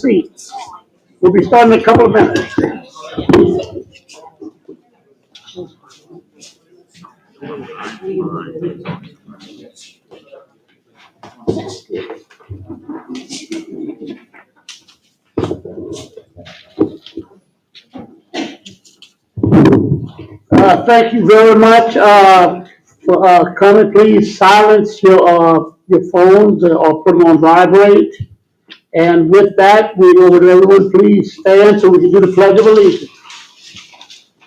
seat. We'll be starting in a couple of minutes. Thank you very much for coming. Please silence your phones or put them on vibrate. And with that, would everyone please stand so we can do the Pledge of Allegiance.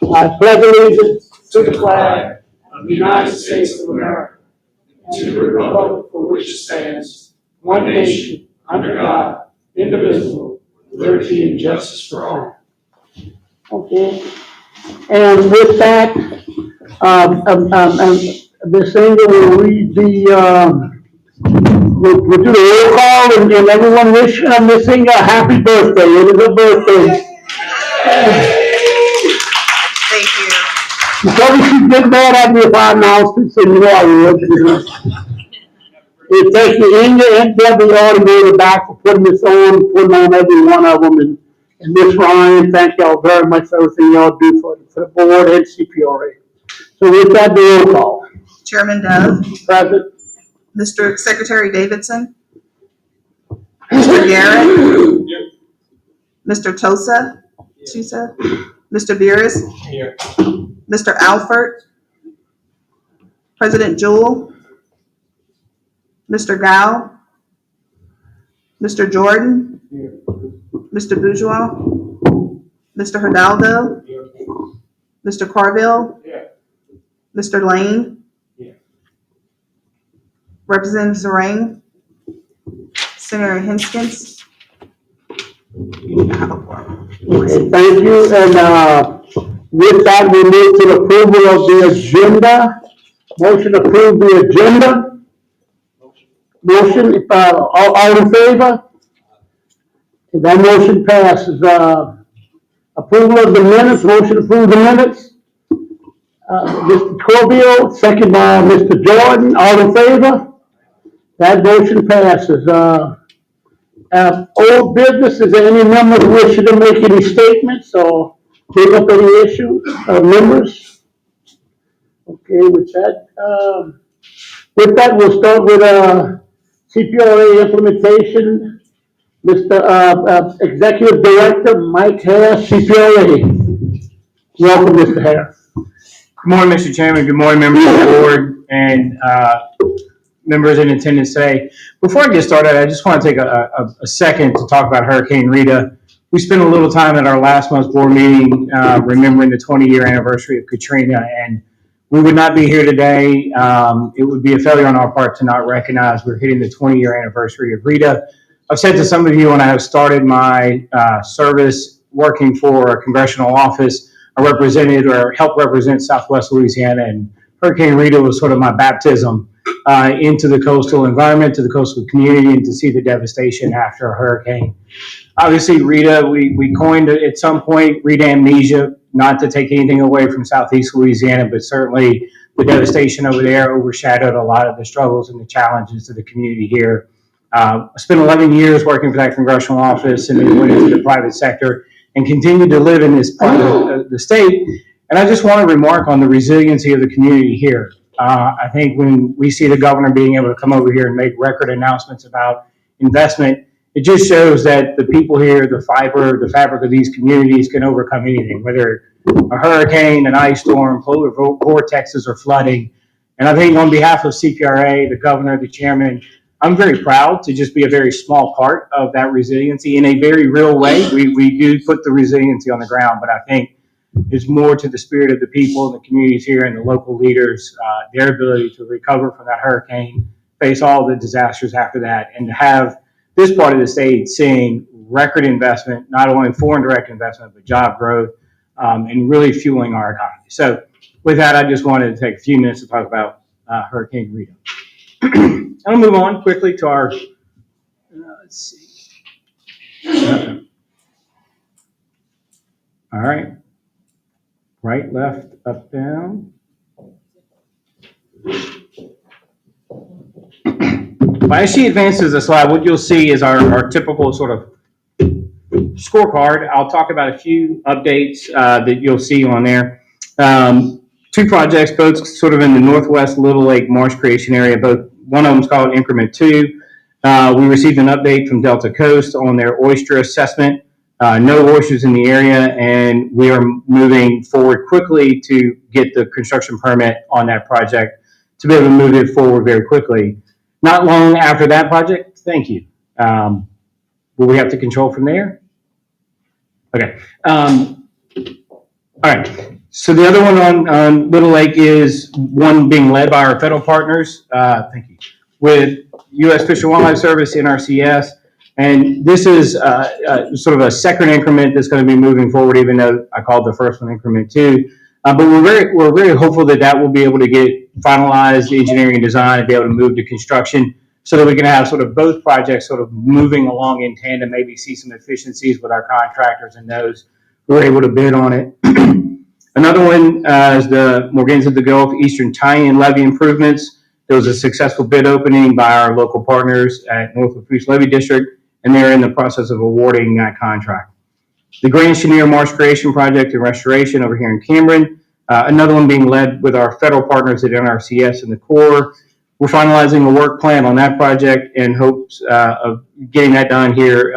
I pledge allegiance to the flag of the United States of America and to the republic for which it stands, one nation, under God, indivisible, with liberty and justice for all. Okay. And with that, the singer will read we'll do the roll call and everyone wish the singer a happy birthday. It is a birthday. Thank you. You probably should get mad at me if I announced it, so you know I would. Thank you, Inga and Debbie, all the way back for putting on every one of them. And Miss Ryan, thank y'all very much for everything y'all do for the board and CPRA. So with that, the roll call. Chairman Dove. Present. Mr. Secretary Davidson. Mr. Garrett. Mr. Tosa. Mr. Beers. Here. Mr. Alford. President Jewell. Mr. Gao. Mr. Jordan. Here. Mr. Bourgeois. Mr. Hidalgo. Here. Mr. Carville. Here. Mr. Lane. Here. Representative Zarang. Senator Hinskins. Okay, thank you. And with that, we move to the approval of the agenda. Motion to approve the agenda. Motion, all in favor? That motion passes. Approval of the minutes, motion to approve the minutes. Mr. Corbio, second by Mr. Jordan, all in favor? That motion passes. Old business, is there any members wishing to make any statements or bring up any issues, members? Okay, with that, we'll start with CPRA implementation. Mr. Executive Director Mike Harris, CPRA. Welcome, Mr. Harris. Good morning, Mr. Chairman. Good morning, members of the board and members in attendance today. Before I get started, I just want to take a second to talk about Hurricane Rita. We spent a little time at our last month's board meeting remembering the 20-year anniversary of Katrina, and we would not be here today. It would be a failure on our part to not recognize we're hitting the 20-year anniversary of Rita. I've said to some of you when I have started my service working for a congressional office, I represented or helped represent Southwest Louisiana, and Hurricane Rita was sort of my baptism into the coastal environment, to the coastal community, and to see the devastation after a hurricane. Obviously, Rita, we coined at some point Rita amnesia, not to take anything away from Southeast Louisiana, but certainly the devastation over there overshadowed a lot of the struggles and the challenges of the community here. I spent 11 years working for that congressional office and then went into the private sector and continued to live in this part of the state. And I just want to remark on the resiliency of the community here. I think when we see the governor being able to come over here and make record announcements about investment, it just shows that the people here, the fabric of these communities can overcome anything, whether a hurricane, an ice storm, polar vortexes, or flooding. And I think on behalf of CPRA, the governor, the chairman, I'm very proud to just be a very small part of that resiliency in a very real way. We do put the resiliency on the ground, but I think it's more to the spirit of the people and the communities here and the local leaders, their ability to recover from that hurricane, face all the disasters after that, and to have this part of the state seeing record investment, not only foreign direct investment, but job growth, and really fueling our economy. So with that, I just wanted to take a few minutes to talk about Hurricane Rita. I'll move on quickly to our, let's see. All right. Right, left, up, down. As she advances the slide, what you'll see is our typical sort of scorecard, I'll talk about a few updates that you'll see on there. Two projects, both sort of in the northwest Little Lake Marsh Creation area. Both one of them is called Increment 2. We received an update from Delta Coast on their oyster assessment. No oysters in the area, and we are moving forward quickly to get the construction permit on that project to be able to move it forward very quickly. Not long after that project, thank you. Will we have to control from there? Okay. All right. So the other one on Little Lake is one being led by our federal partners. Thank you. With U.S. Fish and Wildlife Service, NRCS, and this is sort of a second increment that's going to be moving forward, even though I called the first one Increment 2. But we're very hopeful that that will be able to get finalized, the engineering and design, and be able to move to construction, so that we can have sort of both projects sort of moving along in tandem, maybe see some efficiencies with our contractors and those who are able to bid on it. Another one is the Morgans of the Gulf Eastern Tie-in Levee Improvements. There was a successful bid opening by our local partners at North Lafourche Levee District, and they're in the process of awarding that contract. The Grand Chenier Marsh Creation Project and Restoration over here in Cameron, another one being led with our federal partners at NRCS and the Corps. We're finalizing a work plan on that project in hopes of getting that done here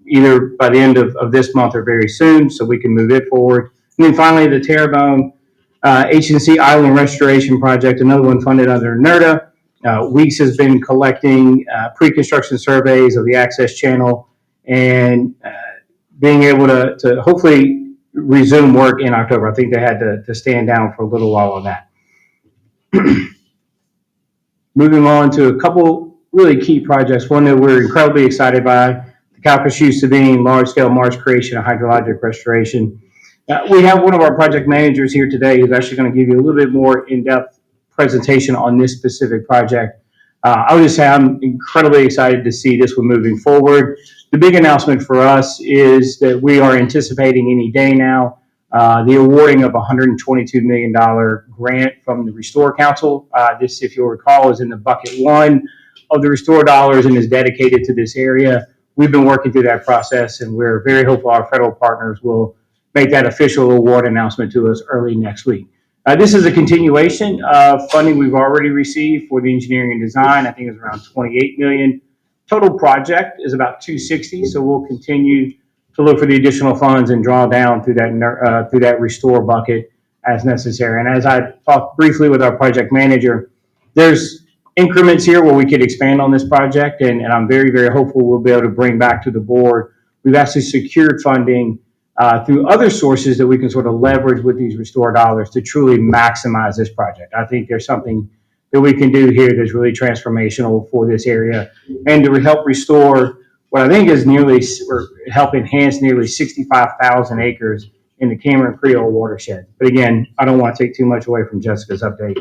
either by the end of this month or very soon, so we can move it forward. And then finally, the Terrebonne H&C Island Restoration Project, another one funded under NERDA. Weeks has been collecting pre-construction surveys of the access channel and being able to hopefully resume work in October. I think they had to stand down for a little while on that. Moving on to a couple really key projects. One that we're incredibly excited by, the Calcasieu Sabine large-scale marsh creation and hydrologic restoration. We have one of our project managers here today who's actually going to give you a little bit more in-depth presentation on this specific project. I would just say I'm incredibly excited to see this one moving forward. The big announcement for us is that we are anticipating any day now the awarding of a $122 million grant from the Restore Council. This, if you'll recall, is in the bucket one of the Restore dollars and is dedicated to this area. We've been working through that process, and we're very hopeful our federal partners will make that official award announcement to us early next week. This is a continuation of funding we've already received for the engineering and design. I think it's around $28 million. Total project is about $260, so we'll continue to look for the additional funds and draw down through that Restore bucket as necessary. And as I talked briefly with our project manager, there's increments here where we could expand on this project, and I'm very, very hopeful we'll be able to bring back to the board. We've actually secured funding through other sources that we can sort of leverage with these Restore dollars to truly maximize this project. I think there's something that we can do here that's really transformational for this area, and to help restore what I think is or help enhance nearly 65,000 acres in the Cameron Creole watershed. But again, I don't want to take too much away from Jessica's update.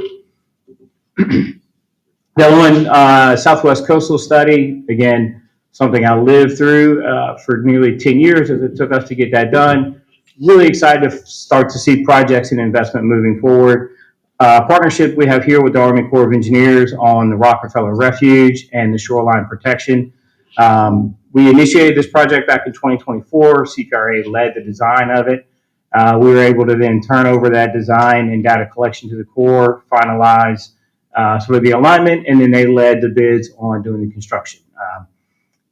The one, Southwest Coastal Study, again, something I lived through for nearly 10 years as it took us to get that done. Really excited to start to see projects and investment moving forward. Partnership we have here with the Army Corps of Engineers on the Rockefeller Refuge and the shoreline protection. We initiated this project back in 2024. CPRA led the design of it. We were able to then turn over that design and data collection to the Corps, finalize sort of the alignment, and then they led the bids on doing the construction.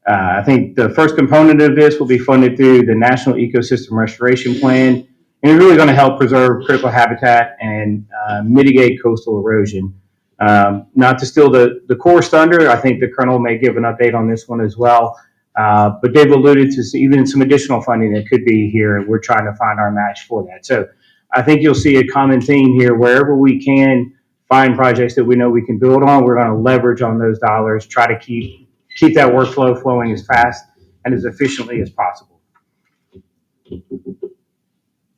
I think the first component of this will be funded through the National Ecosystem Restoration Plan, and it's really going to help preserve critical habitat and mitigate coastal erosion. Not to steal the Corps' thunder, I think the Colonel may give an update on this one as well, but they've alluded to even some additional funding that could be here, and we're trying to find our match for that. So I think you'll see a common theme here. Wherever we can find projects that we know we can build on, we're going to leverage on those dollars, try to keep that workflow flowing as fast and as efficiently as possible.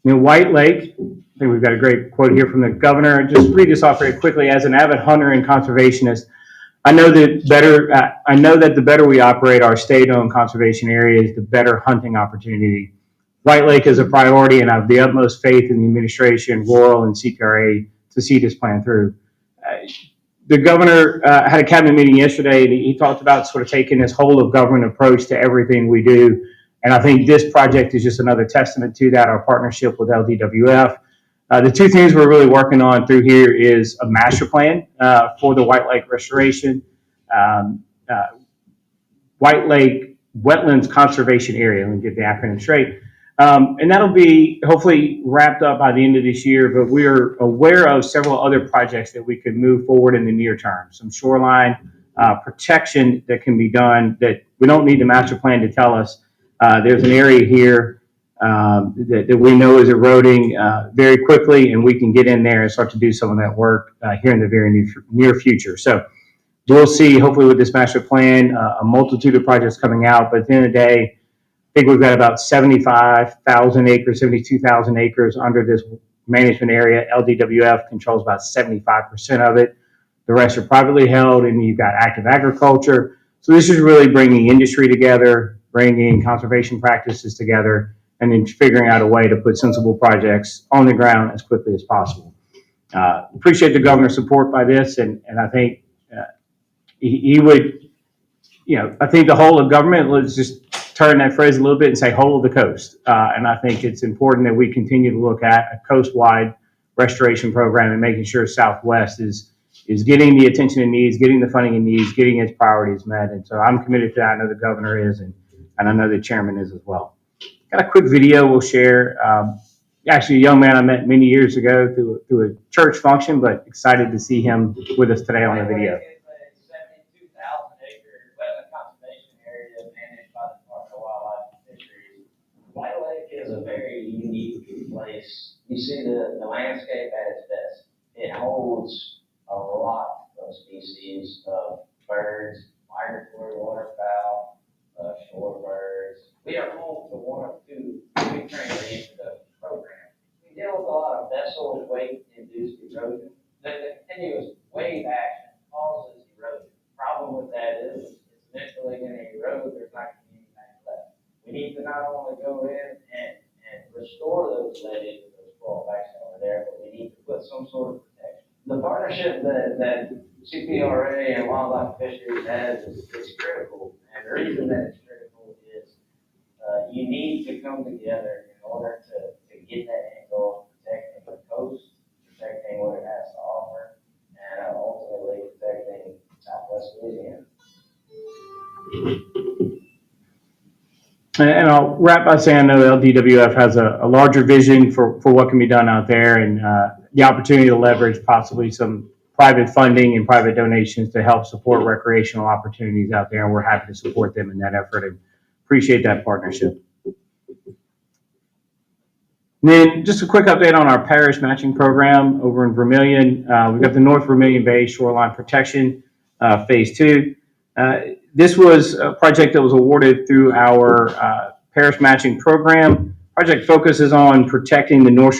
White Lake, I think we've got a great quote here from the governor. Just read this off very quickly. As an avid hunter and conservationist, I know that the better we operate our state-owned conservation areas, the better hunting opportunity. White Lake is a priority, and I have the utmost faith in the administration, Royal, and CPRA to see this plan through. The governor had a cabinet meeting yesterday, and he talked about sort of taking this whole of government approach to everything we do. And I think this project is just another testament to that, our partnership with LDWF. The two things we're really working on through here is a master plan for the White Lake restoration, um, uh, White Lake Wetlands Conservation Area. Let me get the acronym straight. And that'll be hopefully wrapped up by the end of this year, but we're aware of several other projects that we could move forward in the near term. Some shoreline protection that can be done that we don't need the master plan to tell us. There's an area here that we know is eroding very quickly, and we can get in there and start to do some of that work here in the very near future. So we'll see, hopefully with this master plan, a multitude of projects coming out, but at the end of the day, I think we've got about 75,000 acres, 72,000 acres under this management area. LDWF controls about 75% of it. The rest are privately held, and you've got active agriculture. So this is really bringing industry together, bringing conservation practices together, and then figuring out a way to put sensible projects on the ground as quickly as possible. Appreciate the governor's support by this, and I think he would, I think the whole of government, let's just turn that phrase a little bit and say whole of the coast. And I think it's important that we continue to look at a coast-wide restoration program and making sure Southwest is getting the attention it needs, getting the funding it needs, getting its priorities met. And so I'm committed to that. I know the governor is, and I know the chairman is as well. Got a quick video we'll share. Actually, a young man I met many years ago through a church function, but excited to see him with us today on the video. White Lake is a very unique place. You see the landscape at its best. It holds a lot of species of birds, migratory waterfowl, shorebirds. We are home to one of two we currently into the program. We deal with a lot of vessel weight-induced erosion. The continuous wave action causes erosion. Problem with that is it's eventually going to erode. There's not going to be anything left. We need to not only go in and restore those ledges, those coral backs over there, but we need to put some sort of protection. The partnership that CPRA and Wildlife Fisheries has is critical. And the reason that it's critical is you need to come together in order to get that end goal of protecting the coast, protecting what it has to offer, and ultimately protecting Southwest Louisiana. And I'll wrap by saying I know LDWF has a larger vision for what can be done out there, and the opportunity to leverage possibly some private funding and private donations to help support recreational opportunities out there. And we're happy to support them in that effort and appreciate that partnership. And then just a quick update on our parish matching program over in Vermilion. We've got the North Vermilion Bay Shoreline Protection Phase 2. This was a project that was awarded through our parish matching program. Project focuses on protecting the north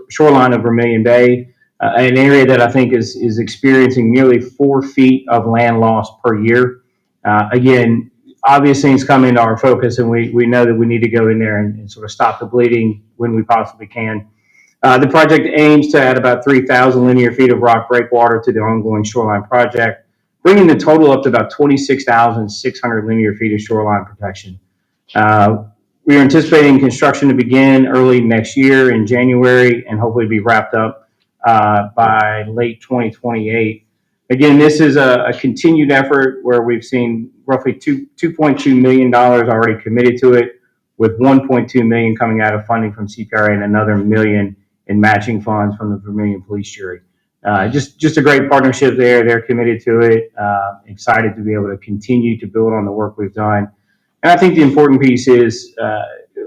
shoreline of Vermilion Bay, an area that I think is experiencing nearly 4 feet of land loss per year. Again, obvious things come into our focus, and we know that we need to go in there and sort of stop the bleeding when we possibly can. The project aims to add about 3,000 linear feet of rock breakwater to the ongoing shoreline project, bringing the total up to about 26,600 linear feet of shoreline protection. We are anticipating construction to begin early next year in January and hopefully be wrapped up by late 2028. Again, this is a continued effort where we've seen roughly $2.2 million already committed to it, with $1.2 million coming out of funding from CPRA and another $1 million in matching funds from the Vermilion Police Jury. Just a great partnership there. They're committed to it. Excited to be able to continue to build on the work we've done. And I think the important piece is,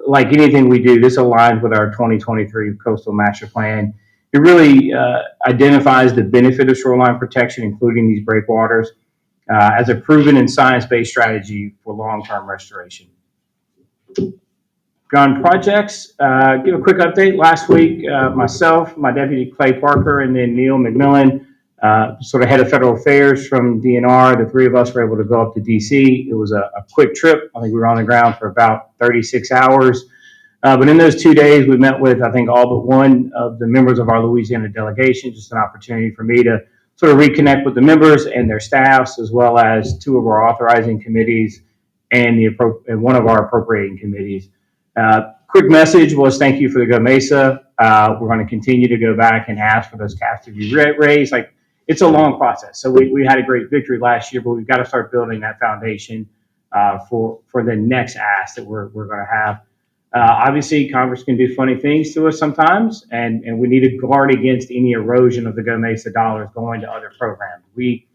like anything we do, this aligns with our 2023 Coastal Master Plan. It really identifies the benefit of shoreline protection, including these breakwaters, as a proven and science-based strategy for long-term restoration. On projects, give a quick update. Last week, myself, my deputy Clay Parker, and then Neil McMillan, sort of head of federal affairs from DNR, the three of us were able to go up to DC. It was a quick trip. I think we were on the ground for about 36 hours. But in those 2 days, we met with, I think, all but one of the members of our Louisiana delegation, just an opportunity for me to sort of reconnect with the members and their staffs, as well as two of our authorizing committees, and and one of our appropriating committees. Quick message was thank you for the Go Mesa. We're going to continue to go back and ask for those caps to be raised. Like, it's a long process. So we had a great victory last year, but we've got to start building that foundation for the next ask that we're going to have. Obviously, Congress can do funny things to us sometimes, and we need to guard against any erosion of the Go Mesa dollars going to other programs. We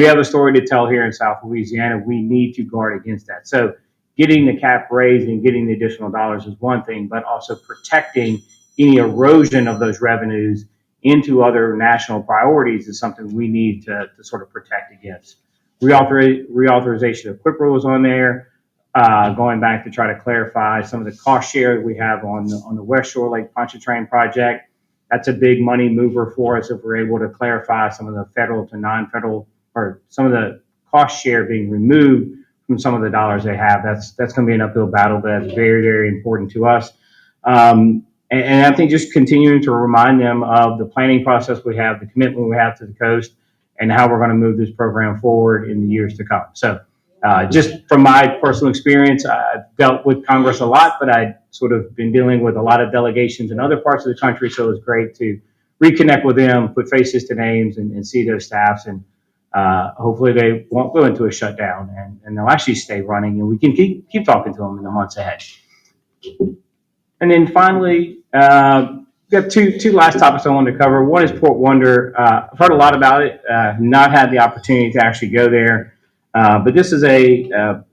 have a story to tell here in South Louisiana. We need to guard against that. So getting the cap raised and getting the additional dollars is one thing, but also protecting any erosion of those revenues into other national priorities is something we need to sort of protect against. Reauthorization of CPRA was on there, going back to try to clarify some of the cost share that we have on the West Shore Lake Pontchartrain project. That's a big money mover for us if we're able to clarify some of the federal to non-federal, or some of the cost share being removed from some of the dollars they have. That's going to be an uphill battle, but that's very, very important to us. And I think just continuing to remind them of the planning process we have, the commitment we have to the coast, and how we're going to move this program forward in the years to come. So just from my personal experience, I've dealt with Congress a lot, but I've sort of been dealing with a lot of delegations in other parts of the country. So it's great to reconnect with them, put faces to names, and see those staffs. And hopefully they won't go into a shutdown, and they'll actually stay running, and we can keep talking to them in the months ahead. And then finally, we've got two last topics I wanted to cover. One is Port Wonder. I've heard a lot about it, not had the opportunity to actually go there, but this is a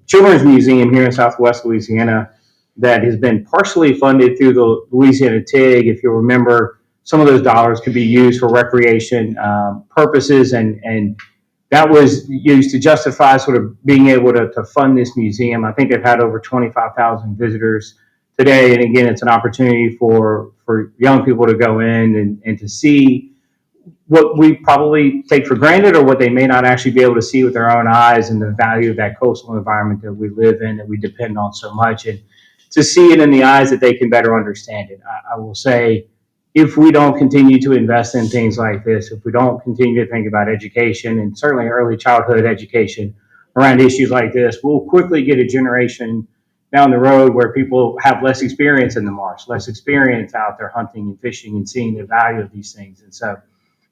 children's museum here in Southwest Louisiana that has been partially funded through the Louisiana TIG. If you'll remember, some of those dollars could be used for recreation purposes, and that was used to justify sort of being able to fund this museum. I think they've had over 25,000 visitors today, and again, it's an opportunity for young people to go in and to see what we probably take for granted, or what they may not actually be able to see with their own eyes, and the value of that coastal environment that we live in, that we depend on so much, and to see it in the eyes that they can better understand it. I will say, if we don't continue to invest in things like this, if we don't continue to think about education, and certainly early childhood education around issues like this, we'll quickly get a generation down the road where people have less experience in the marsh, less experience out there hunting and fishing and seeing the value of these things. And so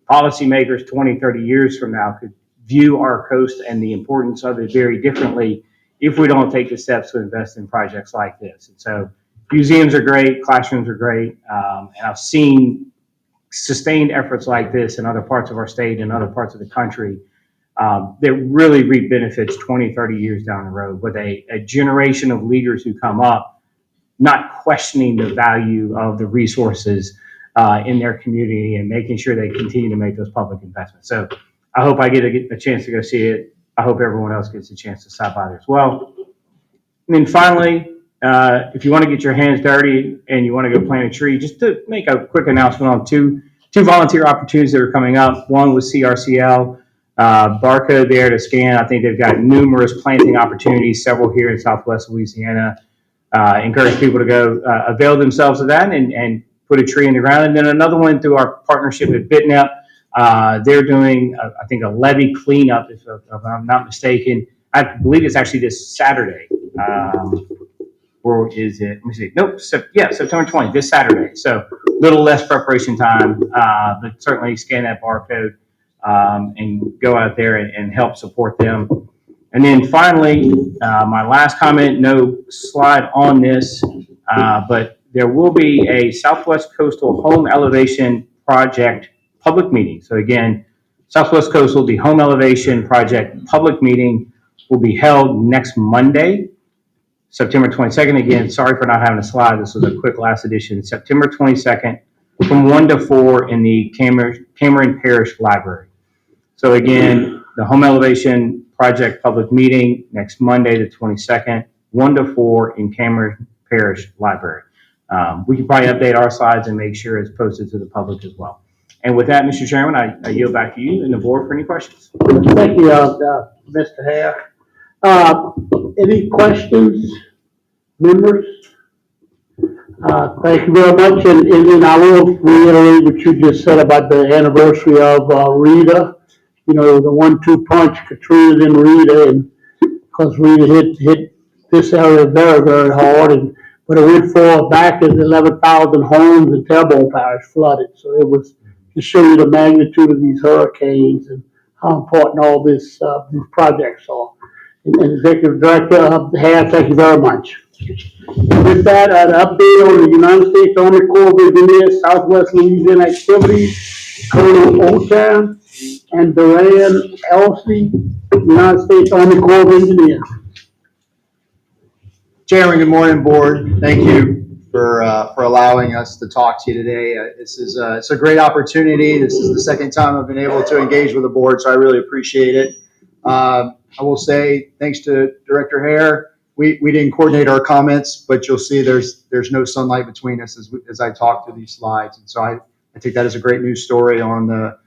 policymakers 20, 30 years from now could view our coast and the importance of it very differently if we don't take the steps to invest in projects like this. And so museums are great, classrooms are great, and I've seen sustained efforts like this in other parts of our state and other parts of the country that really reap benefits 20, 30 years down the road, with a generation of leaders who come up not questioning the value of the resources in their community, and making sure they continue to make those public investments. So I hope I get a chance to go see it. I hope everyone else gets a chance to stop by there as well. And then finally, if you want to get your hands dirty and you want to go plant a tree, just to make a quick announcement on two volunteer opportunities that are coming up. One was CRCL, barcode there to scan. I think they've got numerous planting opportunities, several here in Southwest Louisiana. Encourage people to go avail themselves of that and put a tree in the ground. And then another one through our partnership with BitNep. They're doing, I think, a levee cleanup, if I'm not mistaken. I believe it's actually this Saturday. Or is it? Let me see. Nope. September 20th, this Saturday. So a little less preparation time, but certainly scan that barcode and go out there and help support them. And then finally, my last comment, no slide on this, but there will be a Southwest Coastal Home Elevation Project public meeting. So again, Southwest Coastal, the Home Elevation Project public meeting will be held next Monday, September 22nd. Again, sorry for not having a slide. This was a quick last edition. September 22nd from 1 to 4 in the Cameron Parish Library. So again, the Home Elevation Project public meeting next Monday, the 22nd, 1 to 4 in Cameron Parish Library. We can probably update our slides and make sure it's posted to the public as well. And with that, Mr. Chairman, I yield back to you and the board for any questions. Thank you, Mr. Hare. Any questions, members? Thank you very much, and I will reiterate what you just said about the anniversary of Rita. You know, the 1-2 punch, Katrina and Rita, and of because we hit this area very, very hard, but it went far back as 11,000 homes in Terrebonne Parish flooded. So it was to show you the magnitude of these hurricanes and how important all these projects are. And Executive Director Hare, thank you very much. With that, an update on the United States Army Corps of Engineers Southwest Louisiana activities. Colonel Otam and Duran Elsie, United States Army Corps of Engineers. Chairman, good morning, board. Thank you for allowing us to talk to you today. It's a great opportunity. This is the second time I've been able to engage with the board, so I really appreciate it. I will say thanks to Director Hare. We didn't coordinate our comments, but you'll see there's no sunlight between us as I talk through these slides, and so I think that is a great news story on the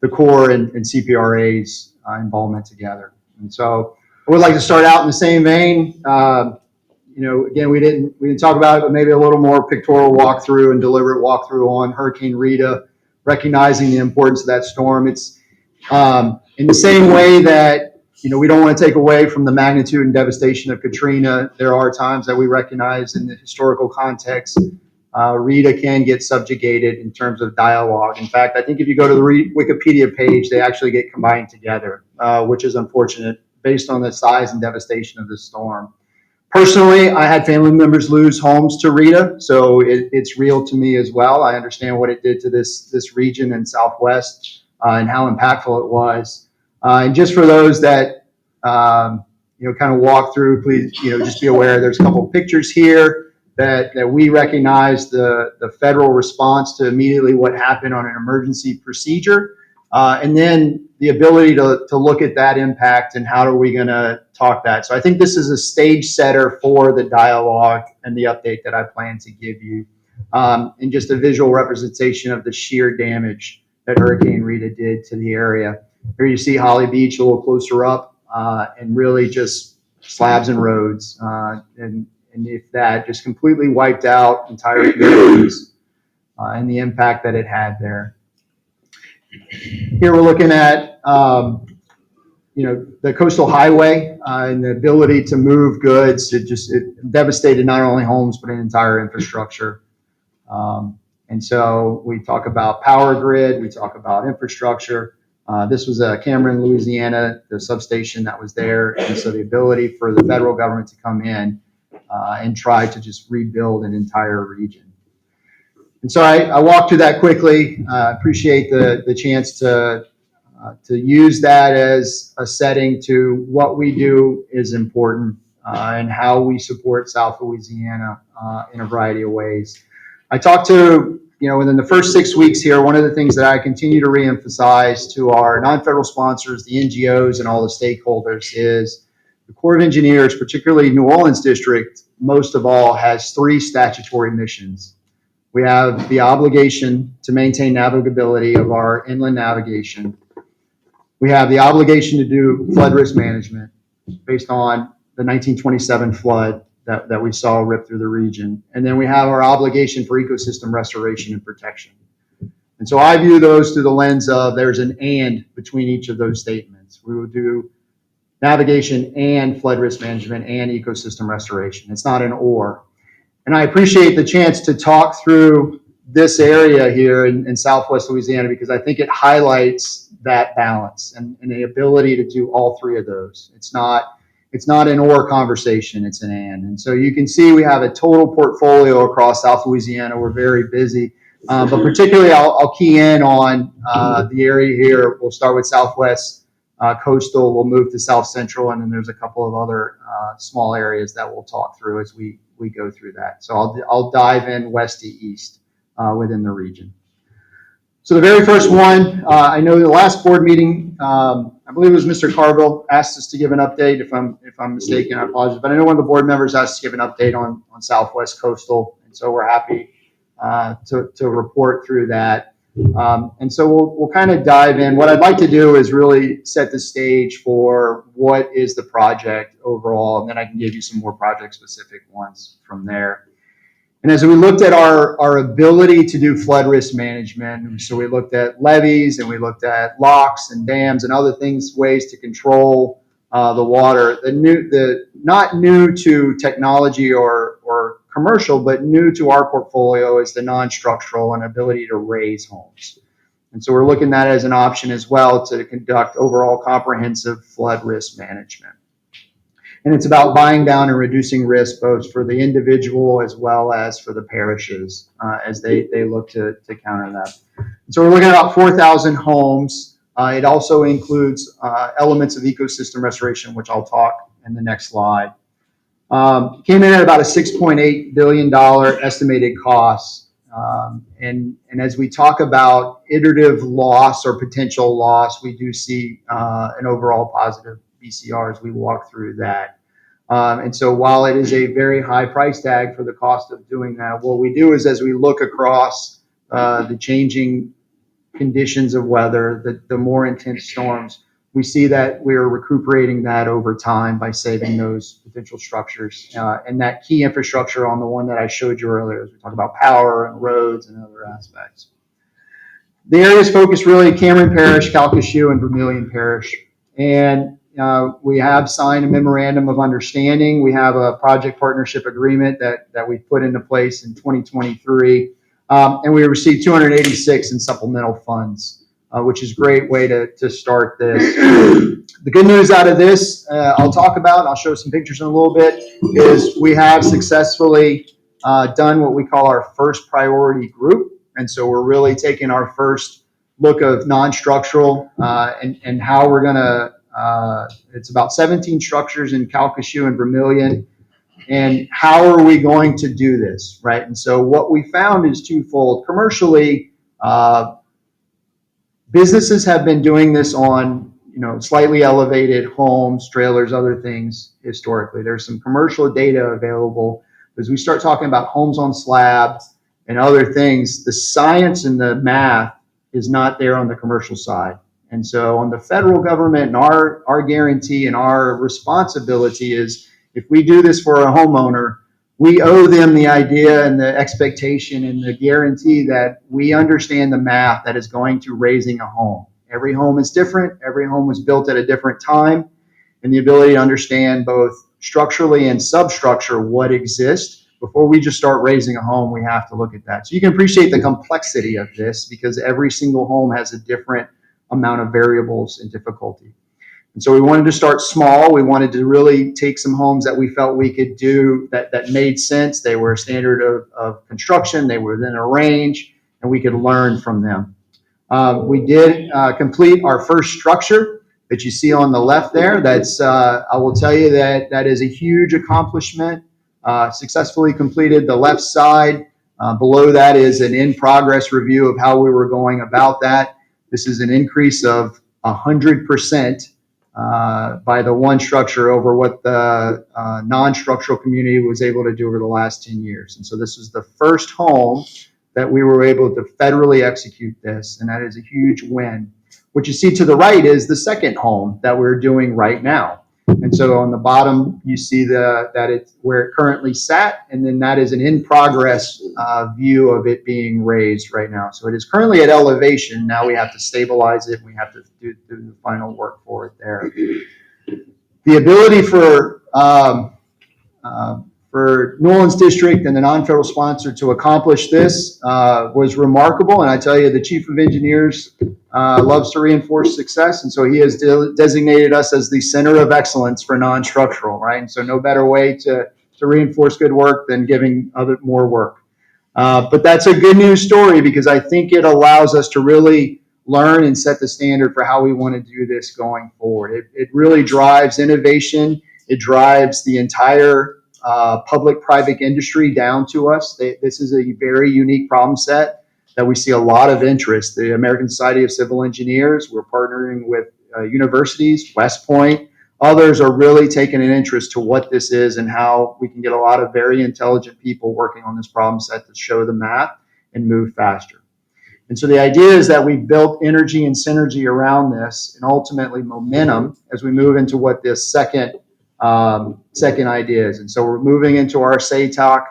Corps and CPRA's involvement together. And so I would like to start out in the same vein. Again, we didn't talk about it, but maybe a little more pictorial walkthrough and deliberate walkthrough on Hurricane Rita, recognizing the importance of that storm. It's in the same way that, we don't want to take away from the magnitude and devastation of Katrina. There are times that we recognize in the historical context, Rita can get subjugated in terms of dialogue. In fact, I think if you go to the Wikipedia page, they actually get combined together, which is unfortunate based on the size and devastation of this storm. Personally, I had family members lose homes to Rita, so it's real to me as well. I understand what it did to this region in Southwest and how impactful it was. And just for those that kind of walk through, please just be aware. There's a couple of pictures here that we recognize the federal response to immediately what happened on an emergency procedure. And then the ability to look at that impact and how are we going to talk that. So I think this is a stage setter for the dialogue and the update that I plan to give you, and just a visual representation of the sheer damage that Hurricane Rita did to the area. Here you see Holly Beach a little closer up, and really just slabs and roads, and if that just completely wiped out entire communities, and the impact that it had there. Here we're looking at, the coastal highway and the ability to move goods. It devastated not only homes, but an entire infrastructure. And so we talk about power grid, we talk about infrastructure. This was Cameron, Louisiana, the substation that was there. And so the ability for the federal government to come in and try to just rebuild an entire region. And so I walked through that quickly. Appreciate the chance to use that as a setting to what we do is important, and how we support South Louisiana in a variety of ways. I talked to, within the first 6 weeks here, one of the things that I continue to reemphasize to our non-federal sponsors, the NGOs, and all the stakeholders is the Corps of Engineers, particularly New Orleans District, most of all, has 3 statutory missions. We have the obligation to maintain navigability of our inland navigation. We have the obligation to do flood risk management based on the 1927 flood that we saw rip through the region. And then we have our obligation for ecosystem restoration and protection. And so I view those through the lens of there's an and between each of those statements. We will do navigation and flood risk management and ecosystem restoration. It's not an or. And I appreciate the chance to talk through this area here in Southwest Louisiana, because I think it highlights that balance and the ability to do all 3 of those. It's not an or conversation, it's an and so you can see we have a total portfolio across South Louisiana. We're very busy, but particularly I'll key in on the area here. We'll start with Southwest Coastal, we'll move to South Central, and then there's a couple of other small areas that we'll talk through as we go through that. So I'll dive in west to east within the region. So the very first one, I know the last board meeting, I believe it was Mr. Carville, asked us to give an update. If I'm mistaken, I apologize. But I know one of the board members asked to give an update on Southwest Coastal, and so we're happy to report through that. And so we'll kind of dive in. What I'd like to do is really set the stage for what is the project overall, and then I can give you some more project-specific ones from there. And as we looked at our ability to do flood risk management, so we looked at levees and we looked at locks and dams and other things, ways to control the water. Not new to technology or commercial, but new to our portfolio is the non-structural and ability to raise homes. And so we're looking at that as an option as well to conduct overall comprehensive flood risk management. And it's about buying down and reducing risk both for the individual as well as for the parishes as they look to counter that. And so we're looking at about 4,000 homes. It also includes elements of ecosystem restoration, which I'll talk in the next slide. Came in at about a $6.8 billion estimated cost. And as we talk about iterative loss or potential loss, we do see an overall positive BCR as we walk through that. And so while it is a very high price tag for the cost of doing that, what we do is as we look across the changing conditions of weather, the more intense storms, we see that we're recuperating that over time by saving those potential structures and that key infrastructure on the one that I showed you earlier as we talk about power and roads and other aspects. The areas focus really Cameron Parish, Calcasieu, and Vermilion Parish. And we have signed a memorandum of understanding. We have a project partnership agreement that we put into place in 2023. And we received 286 in supplemental funds, which is a great way to start this. The good news out of this, I'll talk about, I'll show some pictures in a little bit, is we have successfully done what we call our first priority group. And so we're really taking our first look of non-structural and how we're going to, it's about 17 structures in Calcasieu and Vermilion. And how are we going to do this, right? And so what we found is twofold. Commercially, businesses have been doing this on, slightly elevated homes, trailers, other things historically. There's some commercial data available. As we start talking about homes on slabs and other things, the science and the math is not there on the commercial side. And so on the federal government and our guarantee and our responsibility is if we do this for a homeowner, we owe them the idea and the expectation and the guarantee that we understand the math that is going to raising a home. Every home is different. Every home was built at a different time. And the ability to understand both structurally and substructure what exists. Before we just start raising a home, we have to look at that. So you can appreciate the complexity of this because every single home has a different amount of variables and difficulty. And so we wanted to start small. We wanted to really take some homes that we felt we could do that made sense. They were a standard of construction. They were within a range, and we could learn from them. We did complete our first structure that you see on the left there. That's I will tell you that is a huge accomplishment. Successfully completed the left side. Below that is an in-progress review of how we were going about that. This is an increase of 100% by the one structure over what the non-structural community was able to do over the last 10 years. And so this was the first home that we were able to federally execute this, and that is a huge win. What you see to the right is the second home that we're doing right now. And so on the bottom, you see that it's where it currently sat, and then that is an in-progress view of it being raised right now. So it is currently at elevation. Now we have to stabilize it. We have to do the final work for it there. The ability for New Orleans District and the non-federal sponsor to accomplish this was remarkable. And I tell you, the Chief of Engineers loves to reinforce success. And so he has designated us as the center of excellence for non-structural, right? And so no better way to reinforce good work than giving more work. But that's a good news story because I think it allows us to really learn and set the standard for how we want to do this going forward. It really drives innovation. It drives the entire public-private industry down to us. This is a very unique problem set that we see a lot of interest. The American Society of Civil Engineers, we're partnering with universities, West Point, others are really taking an interest to what this is and how we can get a lot of very intelligent people working on this problem set to show the math and move faster. And so the idea is that we built energy and synergy around this and ultimately momentum as we move into what this second idea is. And so we're moving into our SATOC,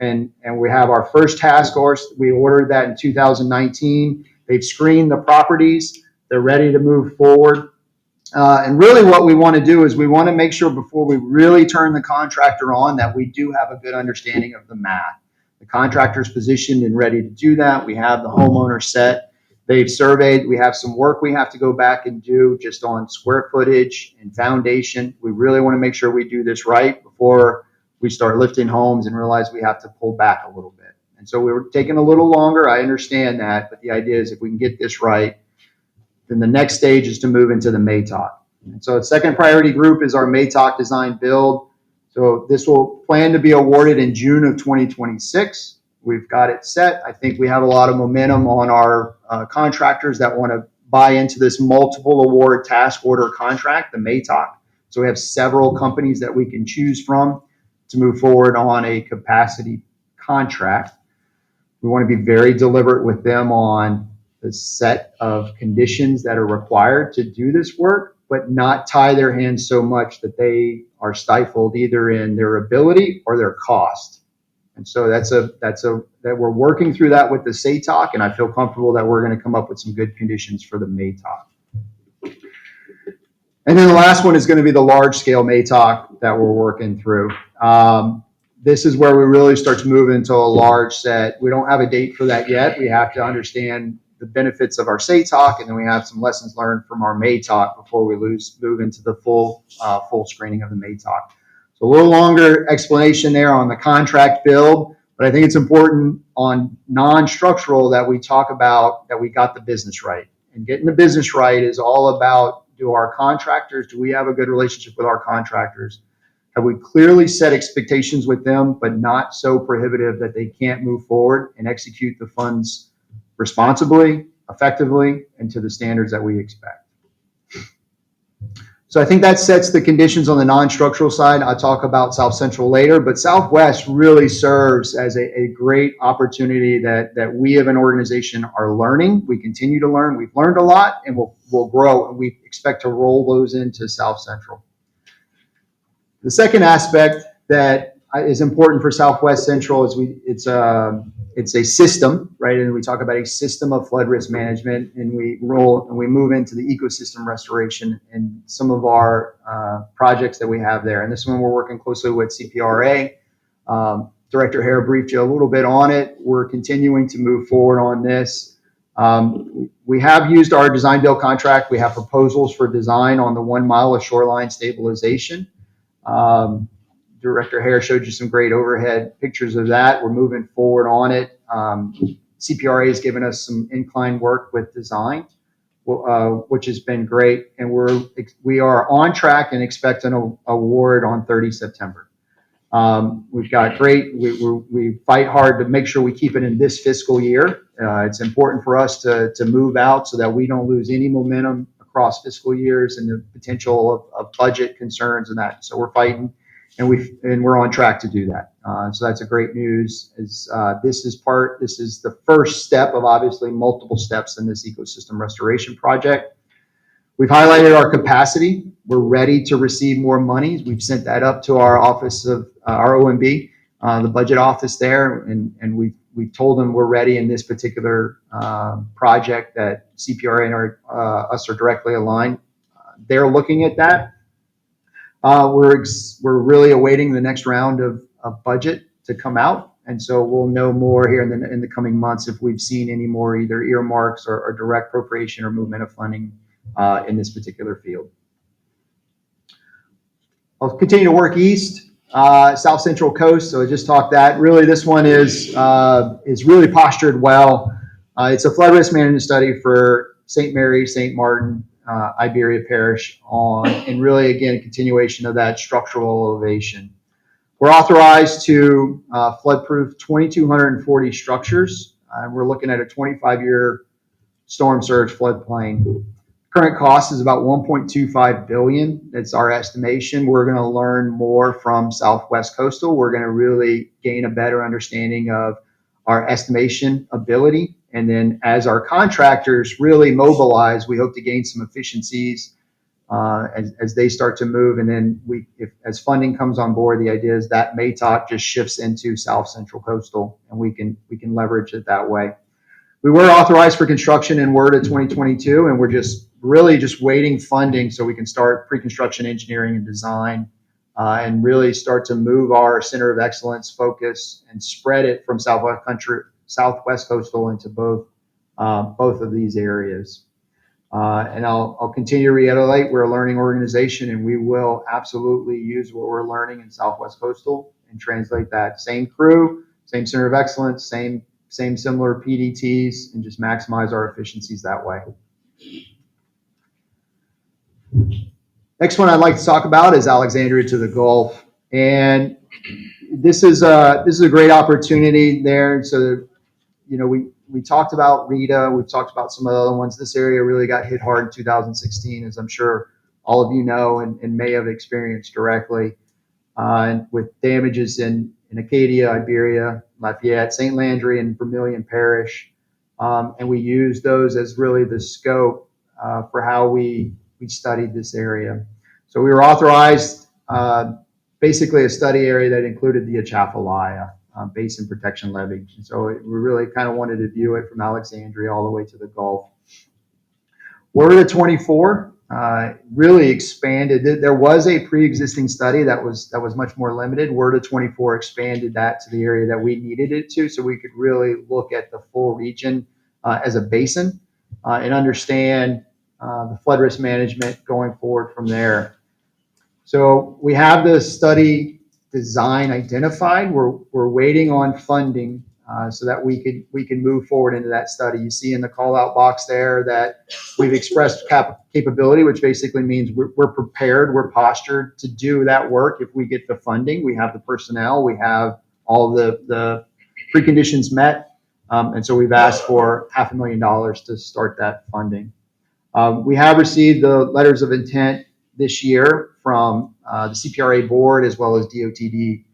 and we have our first task force. We ordered that in 2019. They've screened the properties. They're ready to move forward. And really what we want to do is we want to make sure before we really turn the contractor on that we do have a good understanding of the math. The contractor's positioned and ready to do that. We have the homeowner set. They've surveyed. We have some work we have to go back and do just on square footage and foundation. We really want to make sure we do this right before we start lifting homes and realize we have to pull back a little bit. And so we were taking a little longer. I understand that, but the idea is if we can get this right, then the next stage is to move into the MATOC. And so the second priority group is our MATOC design build. So this will plan to be awarded in June of 2026. We've got it set. I think we have a lot of momentum on our contractors that want to buy into this multiple award task order contract, the MATOC. So we have several companies that we can choose from to move forward on a capacity contract. We want to be very deliberate with them on the set of conditions that are required to do this work, but not tie their hands so much that they are stifled either in their ability or their cost. And so that we're working through that with the SATOC, and I feel comfortable that we're going to come up with some good conditions for the MATOC. And then the last one is going to be the large scale MATOC that we're working through. This is where we really start to move into a large set. We don't have a date for that yet. We have to understand the benefits of our SATOC, and then we have some lessons learned from our MATOC before we move into the full screening of the MATOC. So a little longer explanation there on the contract build, but I think it's important on non-structural that we talk about that we got the business right. And getting the business right is all about, do we have a good relationship with our contractors? Have we clearly set expectations with them, but not so prohibitive that they can't move forward and execute the funds responsibly, effectively, and to the standards that we expect? So I think that sets the conditions on the non-structural side. I'll talk about South Central later, but Southwest really serves as a great opportunity that we as an organization are learning. We continue to learn. We've learned a lot, and we'll grow, and we expect to roll those into South Central. The second aspect that is important for Southwest Central is it's a system, right? And we talk about a system of flood risk management, and we move into the ecosystem restoration and some of our projects that we have there. And this one we're working closely with CPRA. Director Hare briefed you a little bit on it. We're continuing to move forward on this. We have used our design build contract. We have proposals for design on the 1 mile of shoreline stabilization. Director Hare showed you some great overhead pictures of that. We're moving forward on it. CPRA has given us some incline work with design, which has been great. And we are on track and expect an award on 30 September. We've got great, we fight hard to make sure we keep it in this fiscal year. It's important for us to move out so that we don't lose any momentum across fiscal years and the potential of budget concerns and that. So we're fighting, and we're on track to do that. So that's a great news. This is the first step of obviously multiple steps in this ecosystem restoration project. We've highlighted our capacity. We're ready to receive more money. We've sent that up to our office of our OMB, the budget office there, and we've told them we're ready in this particular project that CPRA and us are directly aligned. They're looking at that. We're really awaiting the next round of budget to come out, and so we'll know more here in the coming months if we've seen any more either earmarks or direct appropriation or movement of funding in this particular field. I'll continue to work east, South Central Coast. So I just talked that. Really, this one is really postured well. It's a flood risk management study for St. Mary, St. Martin, Iberia Parish and really, again, a continuation of that structural elevation. We're authorized to flood-proof 2,240 structures. We're looking at a 25-year storm surge floodplain. Current cost is about $1.25 billion. That's our estimation. We're going to learn more from Southwest Coastal. We're going to really gain a better understanding of our estimation ability. And then as our contractors really mobilize, we hope to gain some efficiencies as they start to move. And then as funding comes on board, the idea is that MATOC just shifts into South Central Coastal, and we can leverage it that way. We were authorized for construction in Word of 2022, and we're just waiting funding so we can start pre-construction engineering and design, and really start to move our center of excellence focus and spread it from Southwest Coastal into both of these areas. And I'll continue to reiterate, we're a learning organization, and we will absolutely use what we're learning in Southwest Coastal and translate that same crew, same center of excellence, same similar PDTs, and just maximize our efficiencies that way. Next one I'd like to talk about is Alexandria to the Gulf, and this is a great opportunity there. So, you know, we talked about Rita, we've talked about some of the other ones. This area really got hit hard in 2016, as I'm sure all of you know and may have experienced directly, and with damages in Acadia, Iberia, Lafayette, St. Landry, and Vermilion Parish. And we used those as really the scope for how we studied this area. So we were authorized basically a study area that included the Atchafalaya Basin Protection Levee. And so we really kind of wanted to view it from Alexandria all the way to the Gulf. Word of 24 really expanded. There was a pre-existing study that was much more limited. Word of 24 expanded that to the area that we needed it to, so we could really look at the full region as a basin and understand the flood risk management going forward from there. So we have the study design identified. We're waiting on funding so that we can move forward into that study. You see in the call out box there that we've expressed capability, which basically means we're prepared, we're postured to do that work if we get the funding. We have the personnel, we have all the preconditions met, and so we've asked for $500,000 to start that funding. We have received the letters of intent this year from the CPRA board as well as DOTD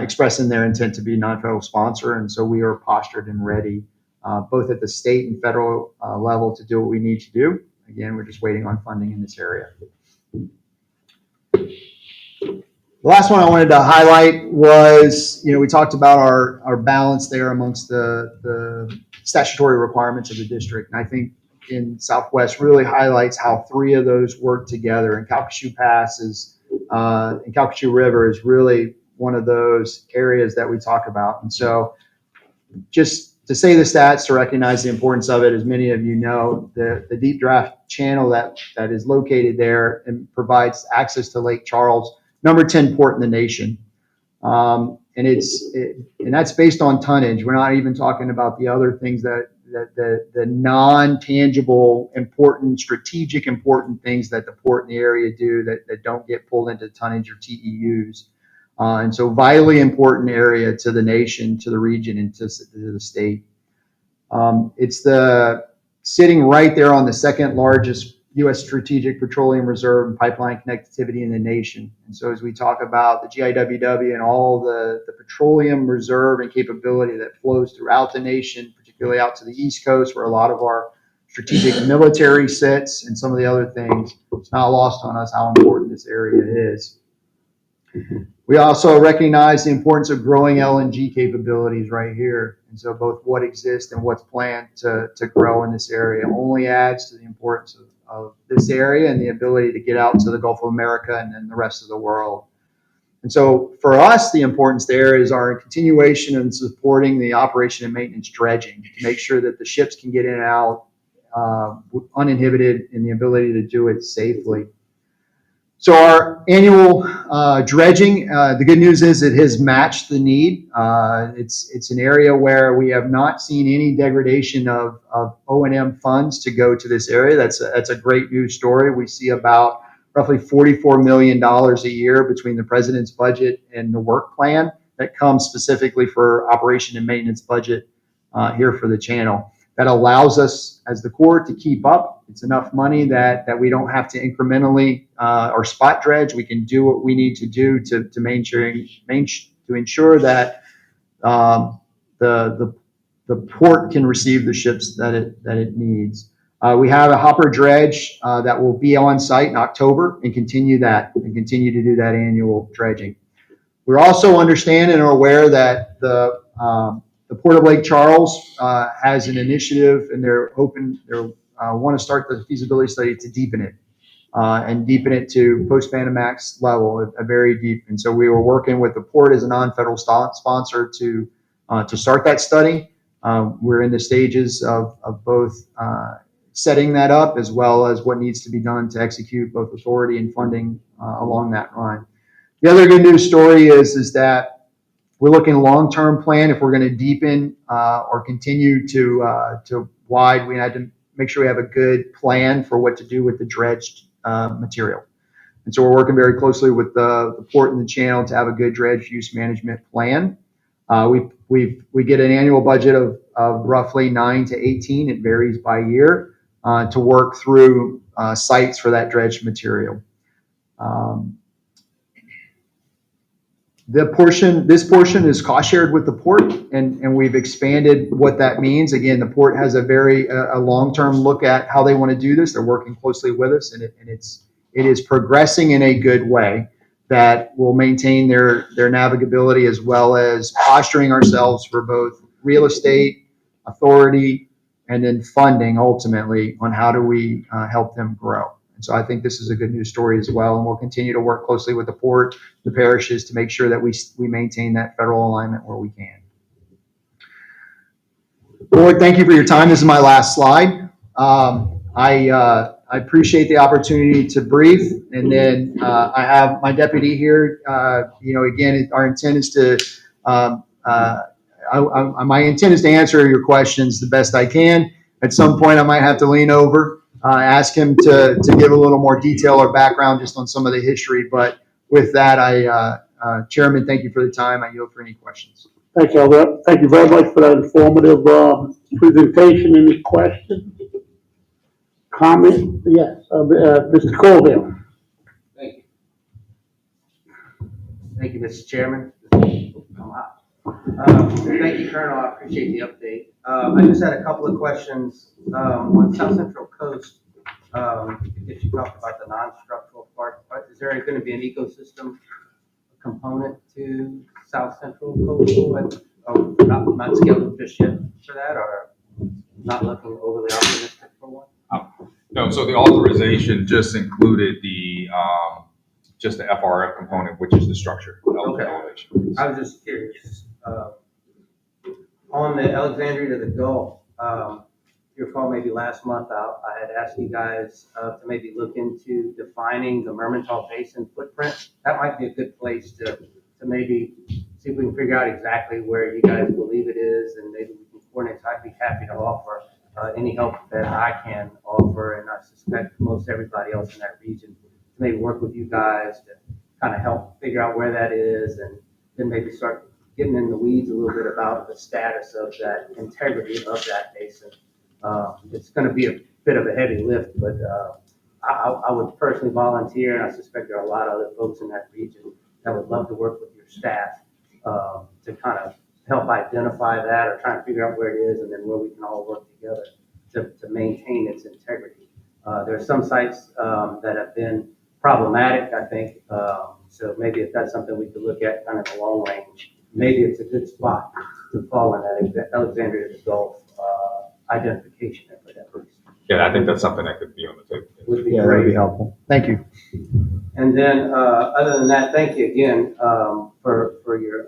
expressing their intent to be a non-federal sponsor. And so we are postured and ready both at the state and federal level to do what we need to do. Again, we're just waiting on funding in this area. The last one I wanted to highlight was, you know, we talked about our balance there amongst the statutory requirements of the district. And I think in Southwest really highlights how three of those work together. And Calcasieu Pass and Calcasieu River is really one of those areas that we talk about. And so just to say the stats, to recognize the importance of it, as many of you know, the deep draft channel that is located there and provides access to Lake Charles, number 10 port in the nation. And that's based on tonnage. We're not even talking about the other things that the non-tangible, important, strategic important things that the port in the area do that don't get pulled into tonnage or TEUs. And so vitally important area to the nation, to the region, and to the state. It's sitting right there on the second largest U.S. strategic petroleum reserve and pipeline connectivity in the nation. And so as we talk about the GIWW and all the petroleum reserve and capability that flows throughout the nation, particularly out to the East Coast where a lot of our strategic military sits and some of the other things, it's not lost on us how important this area is. We also recognize the importance of growing LNG capabilities right here. And so both what exists and what's planned to grow in this area only adds to the importance of this area and the ability to get out to the Gulf of America and then the rest of the world. And so for us, the importance there is our continuation and supporting the operation and maintenance dredging to make sure that the ships can get in and out uninhibited and the ability to do it safely. So our annual dredging, the good news is it has matched the need. It's an area where we have not seen any degradation of O&M funds to go to this area. That's a great news story. We see about roughly $44 million a year between the president's budget and the work plan that comes specifically for operation and maintenance budget here for the channel. That allows us as the Corps to keep up. It's enough money that we don't have to incrementally or spot dredge. We can do what we need to do to ensure that the port can receive the ships that it needs. We have a hopper dredge that will be on site in October and continue to do that annual dredging. We're also understand and are aware that the Port of Lake Charles has an initiative, and they're want to start the feasibility study to deepen it. And deepen it to post-Panamax level, a very deep. And so we were working with the port as a non-federal sponsor to start that study. We're in the stages of both setting that up as well as what needs to be done to execute both authority and funding along that line. The other good news story is that we're looking long-term plan. If we're going to deepen or continue to wide, we had to make sure we have a good plan for what to do with the dredged material. And so we're working very closely with the port and the channel to have a good dredge use management plan. We get an annual budget of roughly 9 to 18. It varies by year to work through sites for that dredged material. This portion is cost shared with the port, and we've expanded what that means. Again, the port has a long-term look at how they want to do this. They're working closely with us, and it is progressing in a good way that will maintain their navigability as well as posturing ourselves for both real estate, authority, and then funding ultimately on how do we help them grow. And so I think this is a good news story as well, and we'll continue to work closely with the port, the parishes, to make sure that we maintain that federal alignment where we can. Board, thank you for your time. This is my last slide. I appreciate the opportunity to brief, and then I have my deputy here. Again, our intent is to my intent is to answer your questions the best I can. At some point, I might have to lean over, ask him to give a little more detail or background just on some of the history. But with that, Chairman, thank you for the time. I yield for any questions. Thank you, Albert. Thank you very much for that informative presentation. Any questions? Comment? Yes, Mr. Colville. Thank you. Thank you, Mr. Chairman. Thank you, Colonel. I appreciate the update. I just had a couple of questions on South Central Coast. If you talked about the non-structural part, is there going to be an ecosystem component to South Central Coastal? Not scheduled just yet for that, or not looking overly optimistic for one? No, so the authorization just included just the FRF component, which is the structure. Okay. Elevation. I was just curious. On the Alexandria to the Gulf, you recall maybe last month I had asked you guys to maybe look into defining the Mermentau Basin footprint. That might be a good place to maybe see if we can figure out exactly where you guys believe it is, and maybe we can coordinate. So I'd be happy to offer any help that I can offer, and I suspect most everybody else in that region to maybe work with you guys to kind of help figure out where that is, and then maybe start getting in the weeds a little bit about the status of that integrity of that basin. It's going to be a bit of a heavy lift, but I would personally volunteer, and I suspect there are a lot of other folks in that region that would love to work with your staff to kind of help identify that or try and figure out where it is, and then where we can all work together to maintain its integrity. There are some sites that have been problematic, I think, so maybe if that's something we could look at kind of the long range, maybe it's a good spot to fall in that Alexandria to the Gulf identification effort at least. Yeah, I think that's something that could be on the table. Would be Yeah, that great. would be helpful. Thank you. And then, other than that, thank you again for your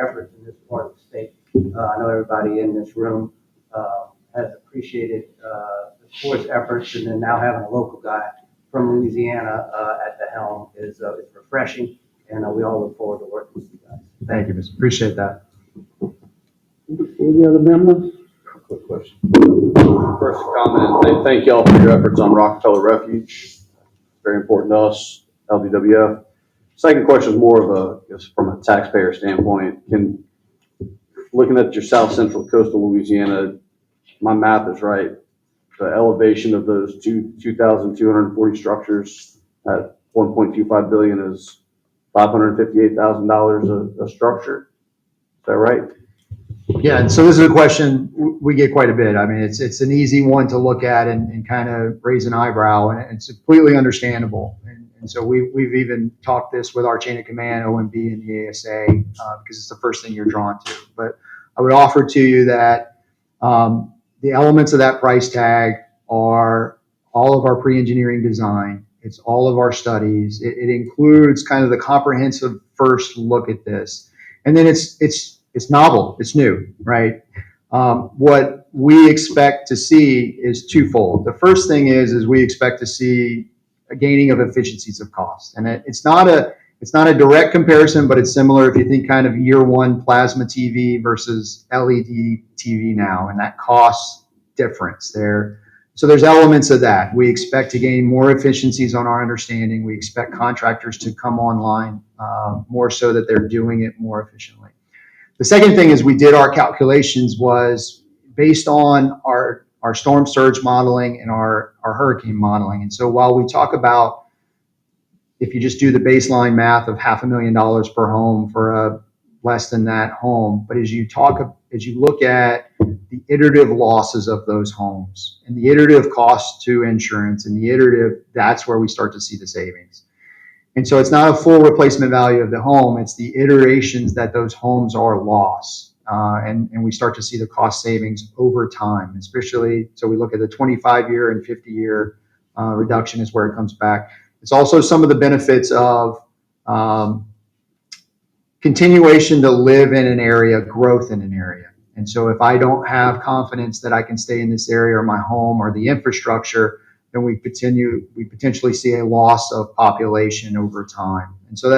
efforts in this part of the state. I know everybody in this room has appreciated the Corps' efforts, and then now having a local guy from Louisiana at the helm is refreshing, and we all look forward to working with you guys. Thank you, Mr. Appreciate that. Any other members? Quick question. First comment, thank y'all for your efforts on Rockefeller Refuge. Very important to us, LDWF. Second question is more of a, just from a taxpayer standpoint. Looking at your South Central Coastal Louisiana, my math is right. The elevation of those 2,240 structures at 1.25 billion is $558,000 a structure. Is that right? Yeah, and so this is a question we get quite a bit. I mean, it's an easy one to look at and kind of raise an eyebrow, and it's completely understandable. And so we've even talked this with our chain of command, OMB and the ASA, because it's the first thing you're drawn to. But I would offer to you that the elements of that price tag are all of our pre-engineering design. It's all of our studies. It includes kind of the comprehensive first look at this. And then it's novel, it's new, right? What we expect to see is twofold. The first thing is we expect to see a gaining of efficiencies of cost. And it's not a direct comparison, but it's similar if you think kind of year one plasma TV versus LED TV now, and that cost difference there. So there's elements of that. We expect to gain more efficiencies on our understanding. We expect contractors to come online more so that they're doing it more efficiently. The second thing is we did our calculations was based on our storm surge modeling and our hurricane modeling. And so while we talk about if you just do the baseline math of $500,000 per home for a less than that home, but as you look at the iterative losses of those homes and the iterative costs to insurance and the iterative, that's where we start to see the savings. And so it's not a full replacement value of the home, it's the iterations that those homes are lost. And we start to see the cost savings over time, especially, so we look at the 25-year and 50-year reduction is where it comes back. It's also some of the benefits of continuation to live in an area, growth in an area. And so if I don't have confidence that I can stay in this area or my home or the infrastructure, then we potentially see a loss of population over time. And so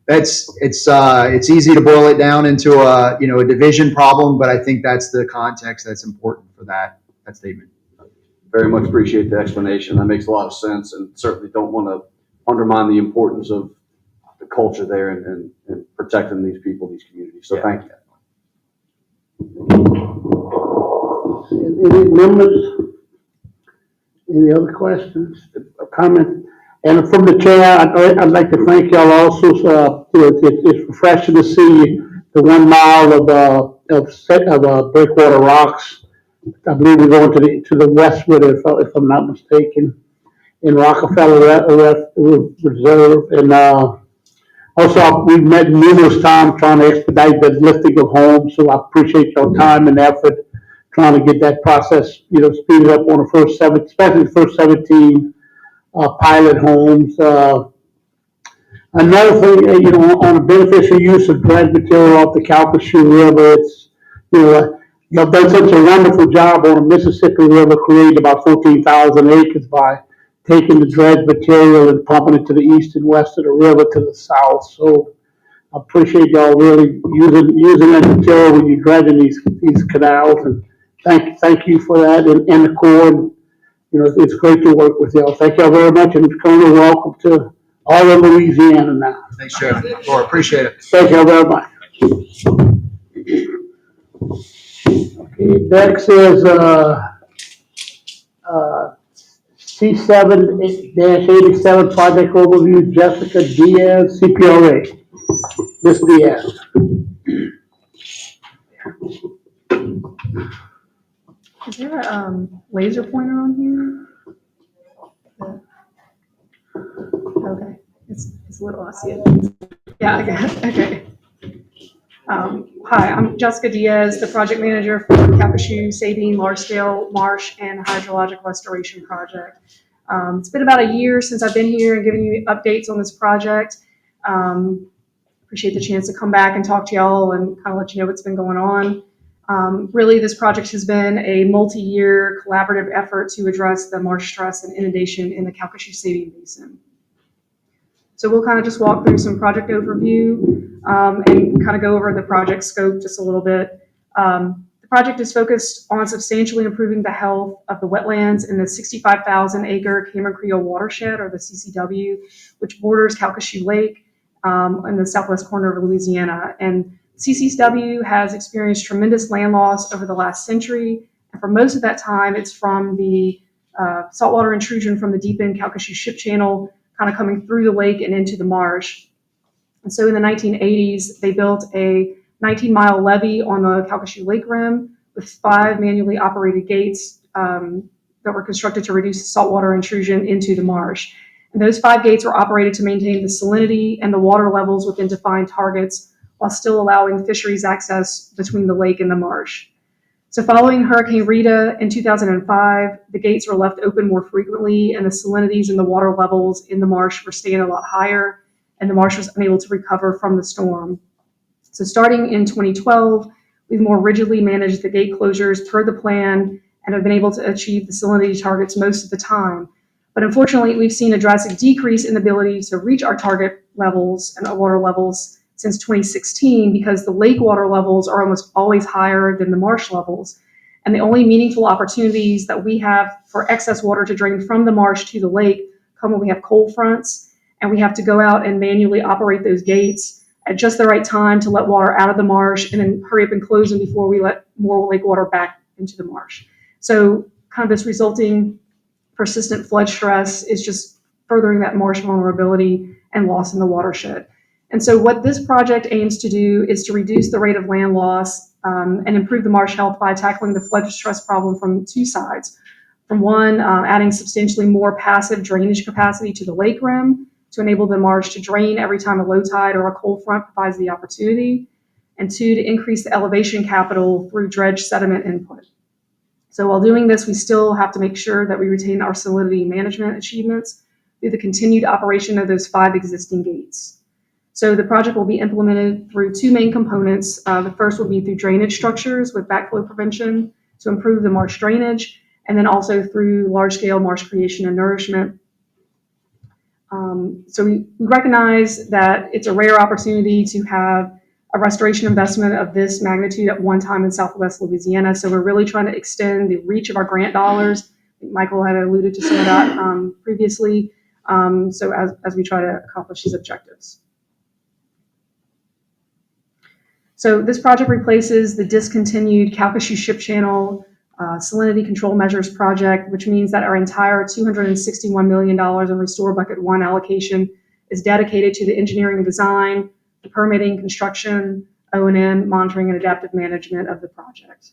it's easy to boil it down into a division problem, but I think that's the context that's important for that statement. Very much appreciate the explanation. That makes a lot of sense, and certainly don't want to undermine the importance of the culture there and protecting these people, these communities. So thank you. Any members? Any other questions, comments? And from the chair, I'd like to thank y'all also. It's refreshing to see the 1 mile of breakwater rocks. I believe we're going to the westward, if I'm not mistaken, in Rockefeller Reserve. And also, we've met numerous times trying to expedite the lifting of homes. So I appreciate your time and effort trying to get that process, speeded up on the first especially the first 17 pilot homes. Another thing, on the beneficial use of dredge material off the Calcasieu River, it's, you've done such a wonderful job on the Mississippi River, creating about 14,000 acres by taking the dredge material and pumping it to the east and west of the river to the south. So I appreciate y'all really using that material when you're dredging these canals, and thank you for that, and the Corps. It's great to work with y'all. Thank y'all very much, and Colonel, welcome to all of Louisiana now. Thanks, Jeff. Laura, appreciate it. Thank y'all very much. Okay, next is C7-87 project overview, Jessica Diaz, CPRA. Ms. Diaz. Is there a laser pointer on here? Okay, it's a little, I see it. Yeah, okay. Hi, I'm Jessica Diaz, the project manager for Calcasieu Sabine Large Scale Marsh and Hydrologic Restoration Project. It's been about a year since I've been here and giving you updates on this project. Appreciate the chance to come back and talk to y'all and kind of let you know what's been going on. Really, this project has been a multi-year collaborative effort to address the marsh stress and inundation in the Calcasieu Sabine Basin. So we'll kind of just walk through some project overview and kind of go over the project scope just a little bit. The project is focused on substantially improving the health of the wetlands in the 65,000 acre Cameron Creole watershed, or the CCW, which borders Calcasieu Lake in the southwest corner of Louisiana. And CCW has experienced tremendous land loss over the last century. And for most of that time, it's from the saltwater intrusion from the deep end Calcasieu Ship Channel kind of coming through the lake and into the marsh. And so in the 1980s, they built a 19-mile levee on the Calcasieu Lake rim with 5 manually operated gates that were constructed to reduce saltwater intrusion into the marsh. And those 5 gates were operated to maintain the salinity and the water levels within defined targets while still allowing fisheries access between the lake and the marsh. So following Hurricane Rita in 2005, the gates were left open more frequently, and the salinities and the water levels in the marsh were staying a lot higher, and the marsh was unable to recover from the storm. So starting in 2012, we've more rigidly managed the gate closures per the plan and have been able to achieve the salinity targets most of the time. But unfortunately, we've seen a drastic decrease in the ability to reach our target levels and water levels since 2016 because the lake water levels are almost always higher than the marsh levels. And the only meaningful opportunities that we have for excess water to drain from the marsh to the lake come when we have cold fronts, and we have to go out and manually operate those gates at just the right time to let water out of the marsh and then hurry up and close them before we let more lake water back into the marsh. So kind of this resulting persistent flood stress is just furthering that marsh vulnerability and loss in the watershed. And so what this project aims to do is to reduce the rate of land loss and improve the marsh health by tackling the flood stress problem from two sides. From one, adding substantially more passive drainage capacity to the lake rim to enable the marsh to drain every time a low tide or a cold front provides the opportunity. And two, to increase the elevation capital through dredge sediment input. So while doing this, we still have to make sure that we retain our salinity management achievements through the continued operation of those 5 existing gates. So the project will be implemented through 2 main components. The first will be through drainage structures with backflow prevention to improve the marsh drainage, and then also through large-scale marsh creation and nourishment. So we recognize that it's a rare opportunity to have a restoration investment of this magnitude at one time in Southwest Louisiana. So we're really trying to extend the reach of our grant dollars. I think Michael had alluded to some of that previously. So as we try to accomplish these objectives. So this project replaces the discontinued Calcasieu Ship Channel salinity control measures project, which means that our entire $261 million in Restore Bucket 1 allocation is dedicated to the engineering and design, the permitting, construction, O&M, monitoring, and adaptive management of the project.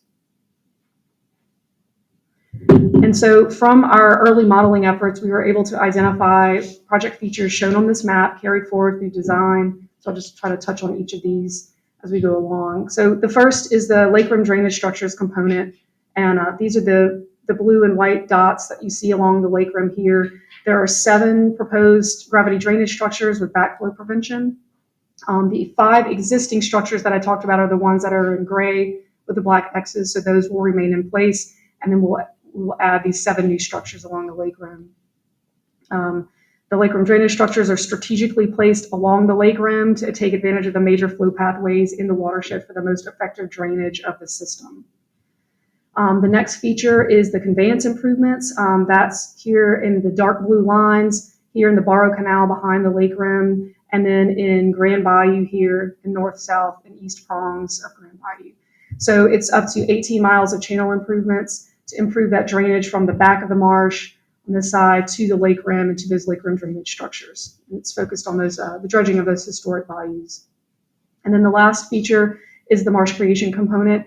And so from our early modeling efforts, we were able to identify project features shown on this map carried forward through design. So I'll just try to touch on each of these as we go along. So the first is the lake rim drainage structures component. And these are the blue and white dots that you see along the lake rim here. There are 7 proposed gravity drainage structures with backflow prevention. The 5 existing structures that I talked about are the ones that are in gray with the black X's, so those will remain in place, and then we'll add these 7 new structures along the lake rim. The lake rim drainage structures are strategically placed along the lake rim to take advantage of the major flow pathways in the watershed for the most effective drainage of the system. The next feature is the conveyance improvements. That's here in the dark blue lines, here in the Barrow Canal behind the lake rim, and then in Grand Bayou here in north, south, and east prongs of Grand Bayou. So it's up to 18 miles of channel improvements to improve that drainage from the back of the marsh on this side to the lake rim and to those lake rim drainage structures. And it's focused on those the dredging of those historic bayous. And then the last feature is the marsh creation component.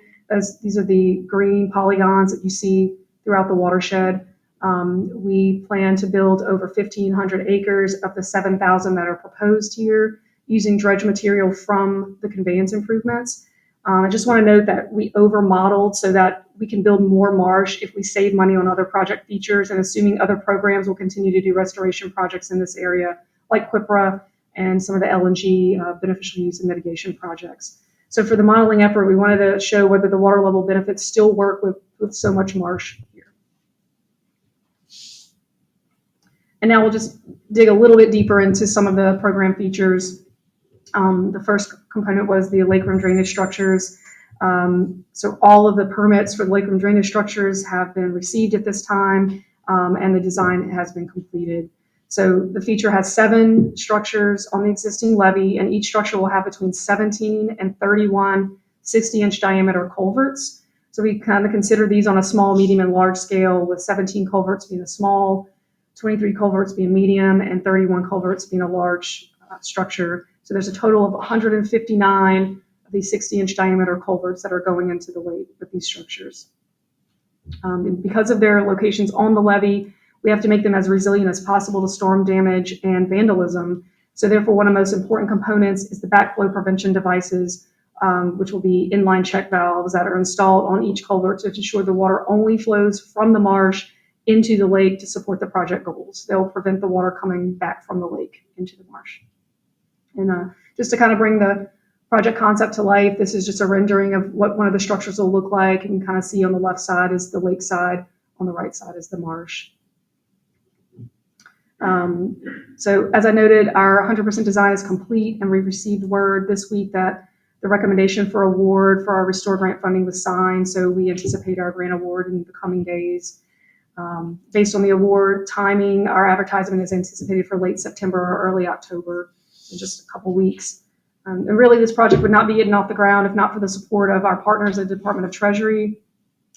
These are the green polygons that you see throughout the watershed. We plan to build over 1,500 acres of the 7,000 that are proposed here using dredge material from the conveyance improvements. I just want to note that we over-modeled so that we can build more marsh if we save money on other project features, and assuming other programs will continue to do restoration projects in this area, like CPRA and some of the LNG beneficial use and mitigation projects. So for the modeling effort, we wanted to show whether the water level benefits still work with so much marsh here. And now we'll just dig a little bit deeper into some of the program features. The first component was the lake rim drainage structures. So all of the permits for the lake rim drainage structures have been received at this time, and the design has been completed. So the feature has 7 structures on the existing levee, and each structure will have between 17 and 31 60-inch diameter culverts. So we kind of consider these on a small, medium, and large scale, with 17 culverts being a small, 23 culverts being medium, and 31 culverts being a large structure. So there's a total of 159 of these 60-inch diameter culverts that are going into the lake with these structures. And because of their locations on the levee, we have to make them as resilient as possible to storm damage and vandalism. So therefore, one of the most important components is the backflow prevention devices, which will be inline check valves that are installed on each culvert to ensure the water only flows from the marsh into the lake to support the project goals. They'll prevent the water coming back from the lake into the marsh. And just to kind of bring the project concept to life, this is just a rendering of what one of the structures will look like. You can kind of see on the left side is the lake side, on the right side is the marsh. So as I noted, our 100% design is complete, and we received word this week that the recommendation for award for our Restore Grant funding was signed, so we anticipate our grant award in the coming days. Based on the award timing, our advertisement is anticipated for late September or early October, in just a couple weeks. And really, this project would not be getting off the ground if not for the support of our partners at the Department of Treasury.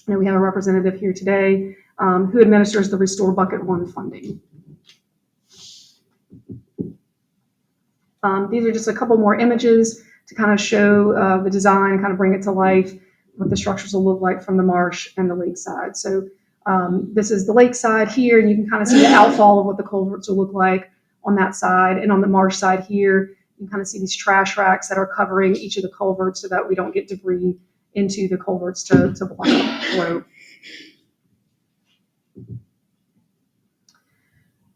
You know, we have a representative here today who administers the Restore Bucket 1 funding. These are just a couple more images to kind of show the design, kind of bring it to life, what the structures will look like from the marsh and the lakeside. So this is the lakeside here, and you can kind of see the outfall of what the culverts will look like on that side. And on the marsh side here, you can kind of see these trash racks that are covering each of the culverts so that we don't get debris into the culverts to block the flow.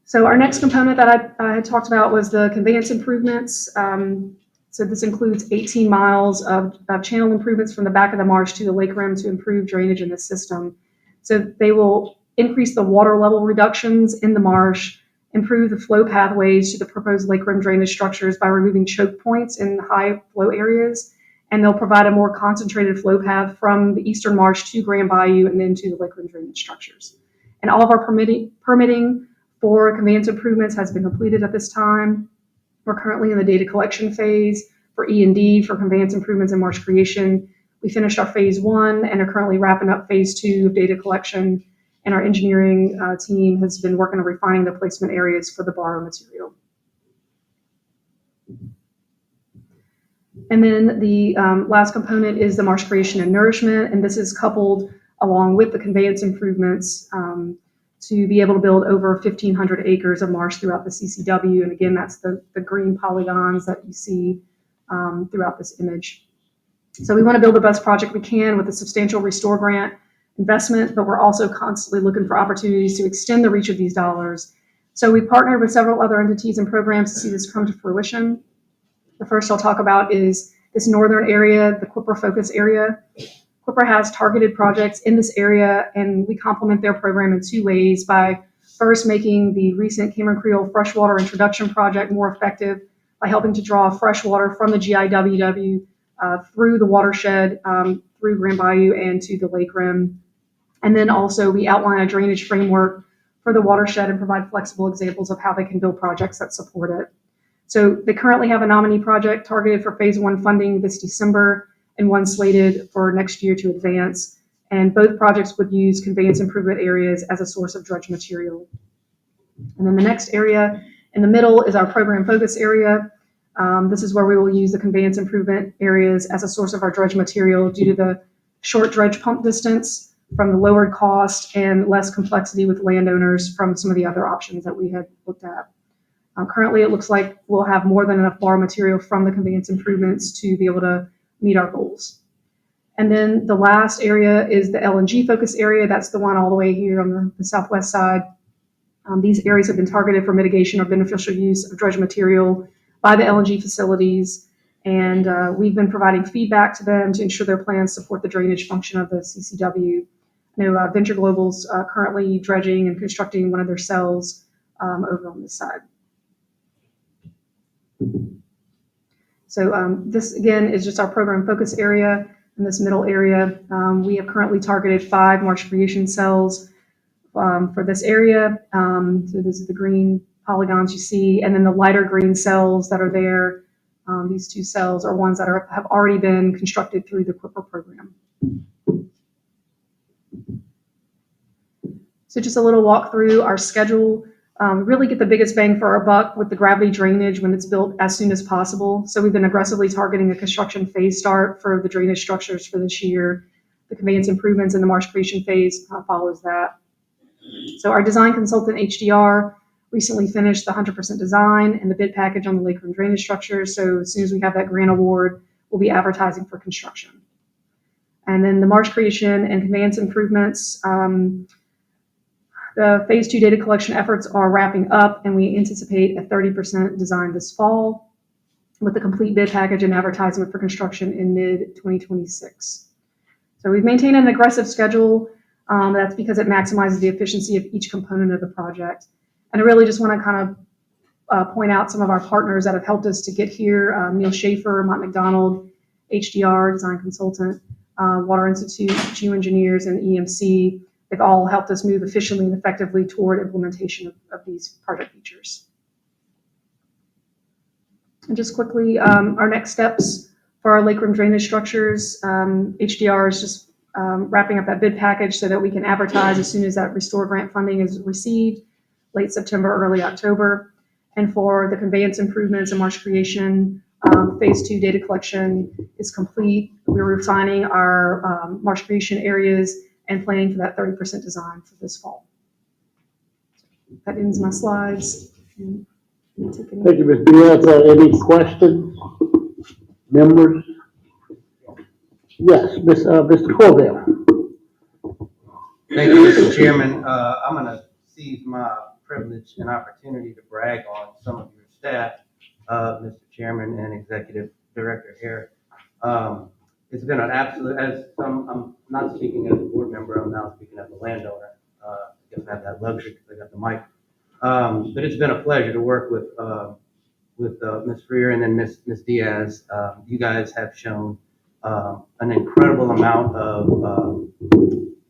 So our next component that I had talked about was the conveyance improvements. So this includes 18 miles of channel improvements from the back of the marsh to the lake rim to improve drainage in the system. So they will increase the water level reductions in the marsh, improve the flow pathways to the proposed lake rim drainage structures by removing choke points in high flow areas, and they'll provide a more concentrated flow path from the eastern marsh to Grand Bayou and then to the lake rim drainage structures. And all of our permitting for conveyance improvements has been completed at this time. We're currently in the data collection phase for E&D for conveyance improvements and marsh creation. We finished our phase 1 and are currently wrapping up phase 2 of data collection. And our engineering team has been working on refining the placement areas for the borrow material. And then the last component is the marsh creation and nourishment. And this is coupled along with the conveyance improvements to be able to build over 1,500 acres of marsh throughout the CCW. And again, that's the green polygons that you see throughout this image. So we want to build the best project we can with a substantial Restore Grant investment, but we're also constantly looking for opportunities to extend the reach of these dollars. So we partnered with several other entities and programs to see this come to fruition. The first I'll talk about is this northern area, the CPRA focus area. CPRA has targeted projects in this area, and we complement their program in 2 ways: by first making the recent Cameron Creole freshwater introduction project more effective by helping to draw fresh water from the GIWW through the watershed, through Grand Bayou and to the lake rim. And then also we outline a drainage framework for the watershed and provide flexible examples of how they can build projects that support it. So they currently have a nominee project targeted for phase 1 funding this December and one slated for next year to advance. And both projects would use conveyance improvement areas as a source of dredge material. And then the next area in the middle is our program focus area. This is where we will use the conveyance improvement areas as a source of our dredge material due to the short dredge pump distance from the lowered cost and less complexity with landowners from some of the other options that we had looked at. Currently, it looks like we'll have more than enough borrow material from the conveyance improvements to be able to meet our goals. And then the last area is the LNG focus area. That's the one all the way here on the southwest side. These areas have been targeted for mitigation or beneficial use of dredge material by the LNG facilities. And we've been providing feedback to them to ensure their plans support the drainage function of the CCW. I know Venture Global's currently dredging and constructing one of their cells over on this side. So this, again, is just our program focus area. In this middle area, we have currently targeted 5 marsh creation cells for this area. So this is the green polygons you see, and then the lighter green cells that are there. These 2 cells are ones that have already been constructed through the CPRA program. So just a little walk through our schedule. Really get the biggest bang for our buck with the gravity drainage when it's built as soon as possible. So we've been aggressively targeting a construction phase start for the drainage structures for this year. The conveyance improvements in the marsh creation phase follows that. So our design consultant, HDR, recently finished the 100% design and the bid package on the lake room drainage structure. So as soon as we have that grant award, we'll be advertising for construction. And then the marsh creation and conveyance improvements, the phase 2 data collection efforts are wrapping up, and we anticipate a 30% design this fall with the complete bid package and advertisement for construction in mid-2026. So we've maintained an aggressive schedule. That's because it maximizes the efficiency of each component of the project. And I really just want to kind of point out some of our partners that have helped us to get here. Neil Schaefer, Mott McDonald, HDR, design consultant, Water Institute, Geoengineers, and EMC. They've all helped us move efficiently and effectively toward implementation of these project features. And just quickly, our next steps for our lake room drainage structures, HDR is just wrapping up that bid package so that we can advertise as soon as that Restore grant funding is received, late September, early October. And for the conveyance improvements and marsh creation, phase 2 data collection is complete. We're refining our marsh creation areas and planning for that 30% design for this fall. That ends my slides. Thank you, Ms. Diaz. Any questions? Members? Yes, Mr. Corville. Thank you, Mr. Chairman. I'm going to seize my privilege and opportunity to brag on some of your staff, Mr. Chairman and Executive Director here. It's been an absolute, I'm not speaking as a board member, I'm now speaking as a landowner. I guess I have that luxury because I got the mic. But it's been a pleasure to work with Ms. Freer and then Ms. Diaz. You guys have shown an incredible amount of,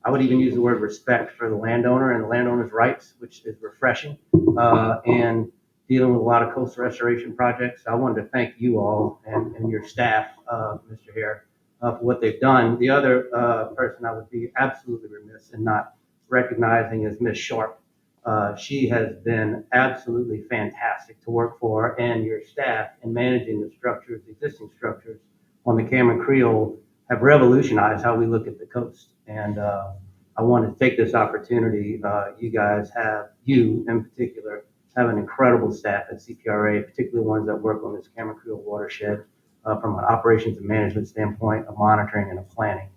I would even use the word respect for the landowner and the landowner's rights, which is refreshing, and dealing with a lot of coastal restoration projects. I wanted to thank you all and your staff, Mr. Hare, for what they've done. The other person I would be absolutely remiss in not recognizing is Ms. Sharp. She has been absolutely fantastic to work for, and your staff in managing the structures, existing structures on the Cameron Creole have revolutionized how we look at the coast. And I want to take this opportunity. You guys have, you in particular, have an incredible staff at CPRA, particularly ones that work on this Cameron Creole watershed from an operations and management standpoint, a monitoring and a planning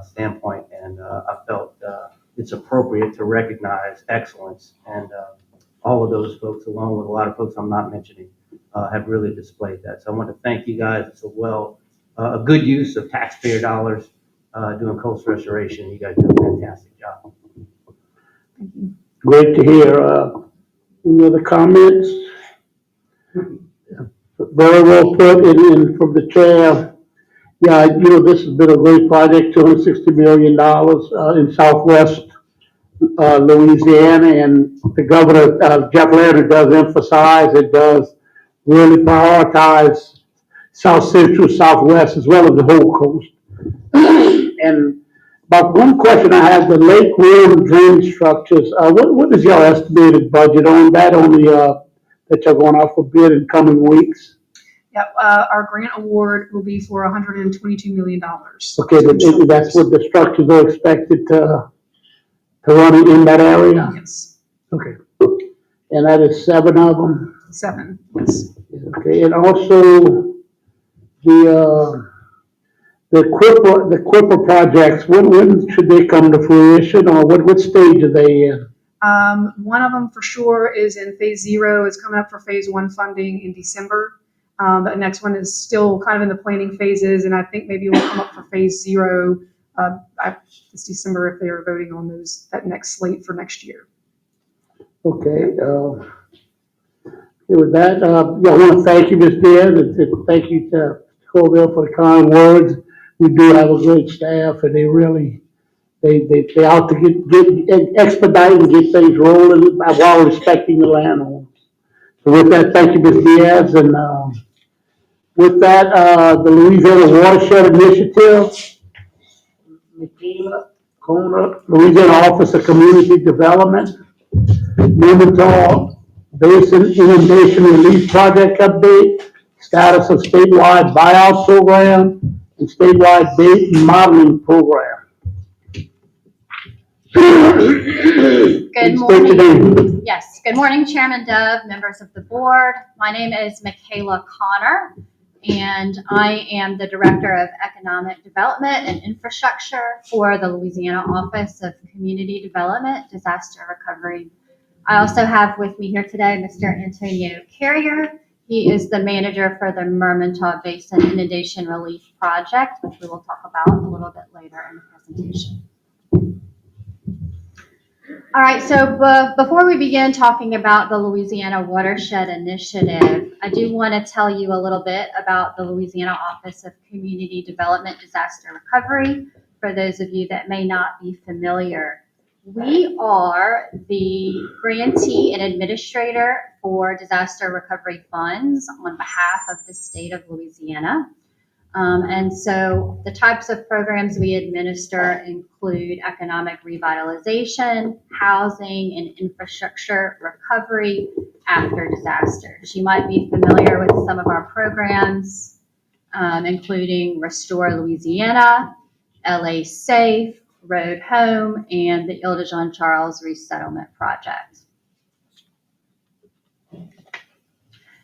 standpoint. And I felt it's appropriate to recognize excellence. And all of those folks, along with a lot of folks I'm not mentioning, have really displayed that. So I want to thank you guys. It's a good use of taxpayer dollars doing coastal restoration. You guys do a fantastic job. Thank you. Great to hear. Any other comments? Very well put in from the chair. Yeah, this has been a great project, $260 million in Southwest Louisiana, and the governor, Jeff Leonard, does emphasize it does really prioritize South Central, Southwest, as well as the whole coast. And about one question I have, the lake room drainage structures, what is your estimated budget on that, that you're going out for bid in coming weeks? Yep, our grant award will be for $122 million. Okay, that's what the structures are expected to run in that area? Yes. Okay. And that is 7 of them? 7, yes. Okay, and also the Quipper projects, when should they come to fruition, or what stage are they in? One of them for sure is in phase 0, is coming up for phase 1 funding in December. The next one is still kind of in the planning phases, and I think maybe will come up for phase 0 this December if they are voting on that next slate for next year. Okay, with that, I want to thank you, Ms. Diaz, and thank you to Colville for the kind words. We do have a great staff, and they really, they out to get expedite and get things rolling while respecting the landowners. So with that, thank you, Ms. Diaz, and with that, the Louisiana Watershed Initiative, Louisiana Office of Community Development, Mermentau Basin Inundation Relief Project update, status of statewide buyout program, and statewide date modeling program. Good Please state your morning. name. Yes, good morning, Chairman Dove, members of the board. My name is Michaela Connor, and I am the Director of Economic Development and Infrastructure for the Louisiana Office of Community Development, Disaster Recovery. I also have with me here today Mr. Antonio Carrier. He is the manager for the Mermentau Basin Inundation Relief Project, which we will talk about a little bit later in the presentation. All right, so before we begin talking about the Louisiana Watershed Initiative, I do want to tell you a little bit about the Louisiana Office of Community Development Disaster Recovery, for those of you that may not be familiar. We are the grantee and administrator for disaster recovery funds on behalf of the state of Louisiana. And so the types of programs we administer include economic revitalization, housing, and infrastructure recovery after disasters. You might be familiar with some of our programs, including Restore Louisiana, LA Safe, Road Home, and the Ile de Jean Charles Resettlement Project.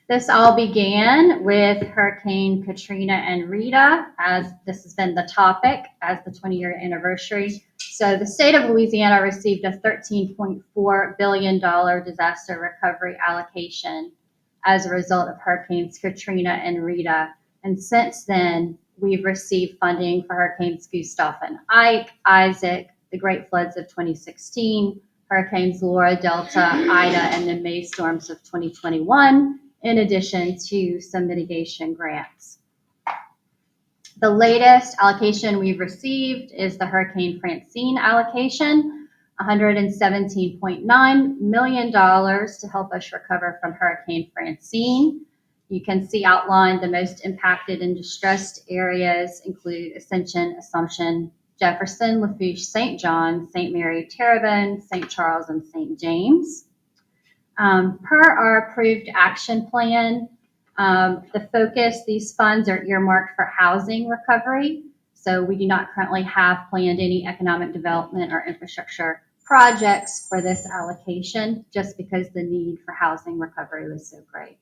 This all began with Hurricane Katrina and Rita, as this has been the topic as the 20-year anniversary. So the state of Louisiana received a $13.4 billion disaster recovery allocation as a result of Hurricanes Katrina and Rita. And since then, we've received funding for Hurricanes Gustav and Ike, Isaac, the Great Floods of 2016, Hurricanes Laura, Delta, Ida, and the May storms of 2021, in addition to some mitigation grants. The latest allocation we've received is the Hurricane Francine allocation, $117.9 million to help us recover from Hurricane Francine. You can see outlined the most impacted and distressed areas include Ascension, Assumption, Jefferson, Lafourche, St. John, St. Mary, Terrebonne, St. Charles, and St. James. Per our approved action plan, the focus, these funds are earmarked for housing recovery. So we do not currently have planned any economic development or infrastructure projects for this allocation, just because the need for housing recovery was so great.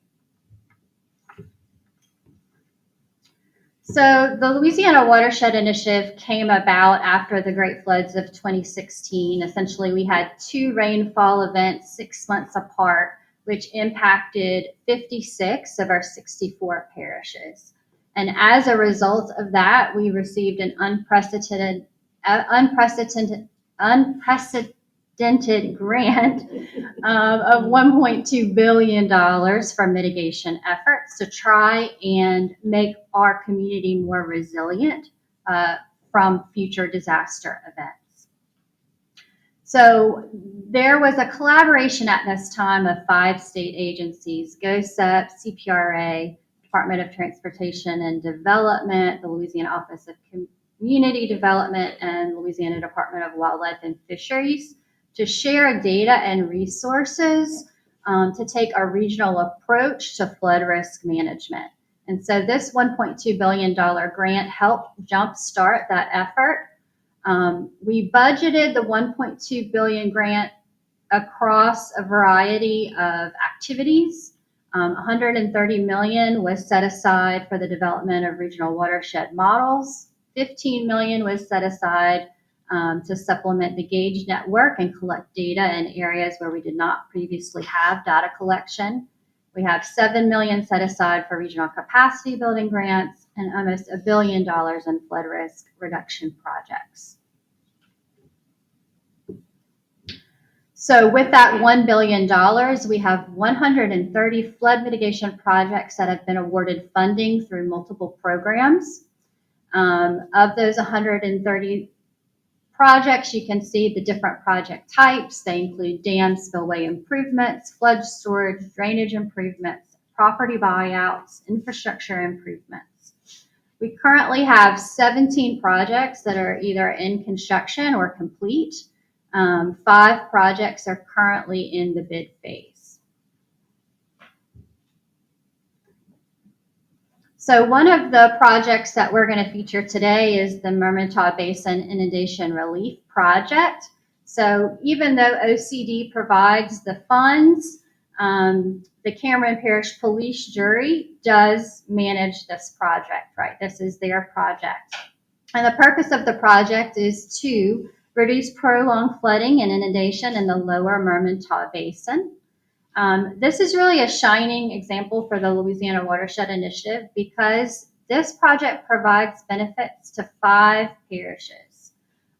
So the Louisiana Watershed Initiative came about after the Great Floods of 2016. Essentially, we had two rainfall events 6 months apart, which impacted 56 of our 64 parishes. And as a result of that, we received an unprecedented grant of $1.2 billion for mitigation efforts to try and make our community more resilient from future disaster events. So there was a collaboration at this time of 5 state agencies: GOSEP, CPRA, Department of Transportation and Development, the Louisiana Office of Community Development, and Louisiana Department of Wildlife and Fisheries, to share data and resources to take a regional approach to flood risk management. And so this $1.2 billion grant helped jumpstart that effort. We budgeted the $1.2 billion grant across a variety of activities. $130 million was set aside for the development of regional watershed models. $15 million was set aside to supplement the gauge network and collect data in areas where we did not previously have data collection. We have $7 million set aside for regional capacity building grants and almost $1 billion in flood risk reduction projects. So with that $1 billion, we have 130 flood mitigation projects that have been awarded funding through multiple programs. Of those 130 projects, you can see the different project types. They include dam spillway improvements, flood storage, drainage improvements, property buyouts, infrastructure improvements. We currently have 17 projects that are either in construction or complete. 5 projects are currently in the bid phase. So one of the projects that we're going to feature today is the Mermentau Basin Inundation Relief Project. So even though OCD provides the funds, the Cameron Parish Police Jury does manage this project, right? This is their project. And the purpose of the project is to reduce prolonged flooding and inundation in the lower Mermentau Basin. This is really a shining example for the Louisiana Watershed Initiative because this project provides benefits to 5 parishes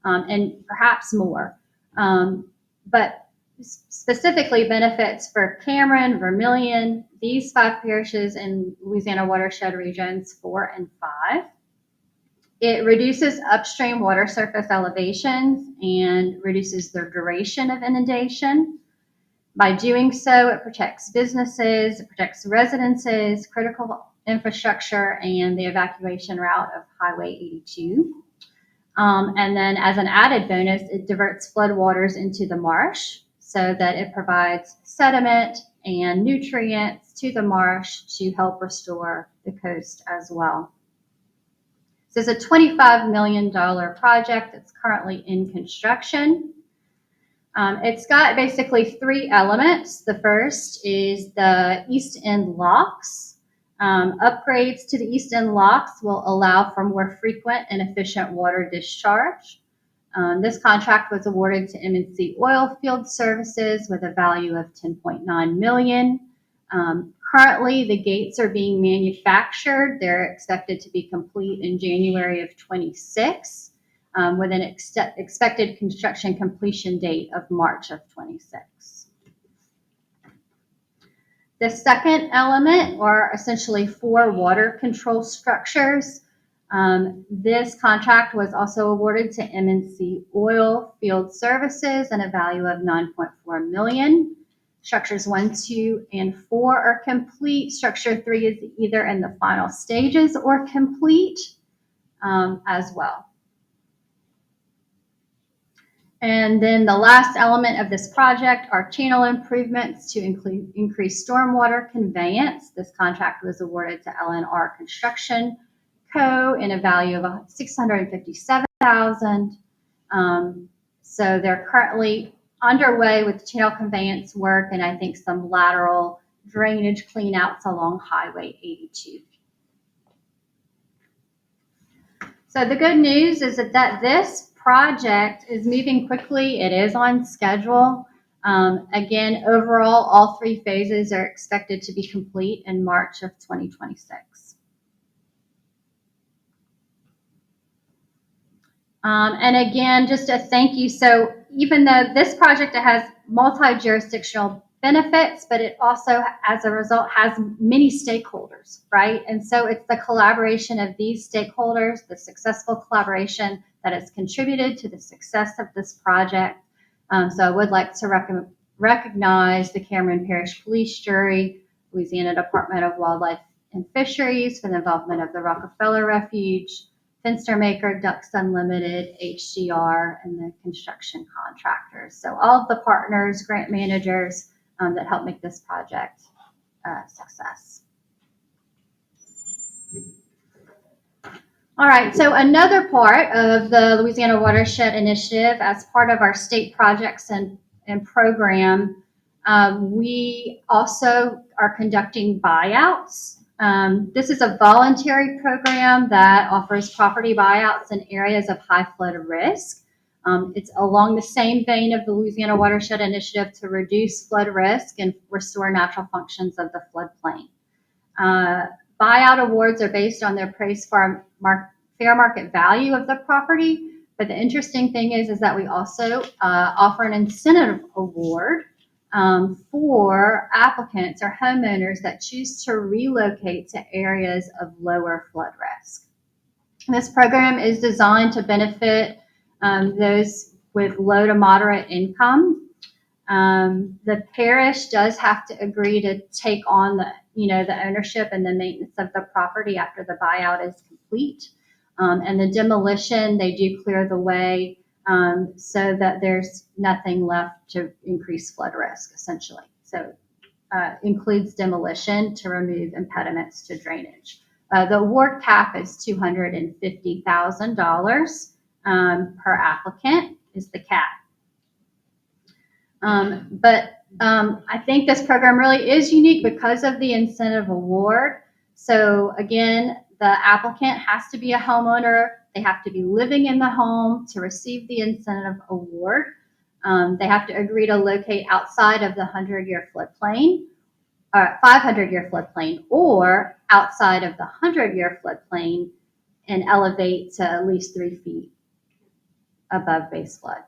and perhaps more, but specifically benefits for Cameron, Vermilion, these 5 parishes in Louisiana Watershed Regions 4 and 5. It reduces upstream water surface elevations and reduces the duration of inundation. By doing so, it protects businesses, it protects residences, critical infrastructure, and the evacuation route of Highway 82. And then as an added bonus, it diverts floodwaters into the marsh so that it provides sediment and nutrients to the marsh to help restore the coast as well. This is a $25 million project that's currently in construction. It's got basically 3 elements. The first is the East End locks. Upgrades to the East End locks will allow for more frequent and efficient water discharge. This contract was awarded to M&C Oilfield Services with a value of $10.9 million. Currently, the gates are being manufactured. They're expected to be complete in January of 26, with an expected construction completion date of March of 26. The second element are essentially 4 water control structures. This contract was also awarded to M&C Oilfield Services and a value of $9.4 million. Structures 1, 2, and 4 are complete. Structure 3 is either in the final stages or complete as well. And then the last element of this project are channel improvements to increase stormwater conveyance. This contract was awarded to LNR Construction Co. in a value of $657,000. So they're currently underway with channel conveyance work and I think some lateral drainage cleanouts along Highway 82. So the good news is that this project is moving quickly. It is on schedule. Again, overall, all 3 phases are expected to be complete in March of 2026. And again, just a thank you. So even though this project has multi-jurisdictional benefits, but it also, as a result, has many stakeholders, right? And so it's the collaboration of these stakeholders, the successful collaboration that has contributed to the success of this project. So I would like to recognize the Cameron Parish Police Jury, Louisiana Department of Wildlife and Fisheries for the involvement of the Rockefeller Refuge, Fenster Maker, Ducks Unlimited, HCR, and the construction contractors. So all of the partners, grant managers that help make this project a success. All right, so another part of the Louisiana Watershed Initiative as part of our state projects and program, we also are conducting buyouts. This is a voluntary program that offers property buyouts in areas of high flood risk. It's along the same vein of the Louisiana Watershed Initiative to reduce flood risk and restore natural functions of the floodplain. Buyout awards are based on the appraised fair market value of the property, but the interesting thing is that we also offer an incentive award for applicants or homeowners that choose to relocate to areas of lower flood risk. This program is designed to benefit those with low to moderate income. The parish does have to agree to take on the ownership and the maintenance of the property after the buyout is complete. And the demolition, they do clear the way so that there's nothing left to increase flood risk, essentially. So includes demolition to remove impediments to drainage. The award cap is $250,000 per applicant is the cap. I think this program really is unique because of the incentive award. So again, the applicant has to be a homeowner. They have to be living in the home to receive the incentive award. They have to agree to locate outside of the 100-year floodplain, 500-year floodplain, or outside of the 100-year floodplain and elevate to at least 3 feet above base flood.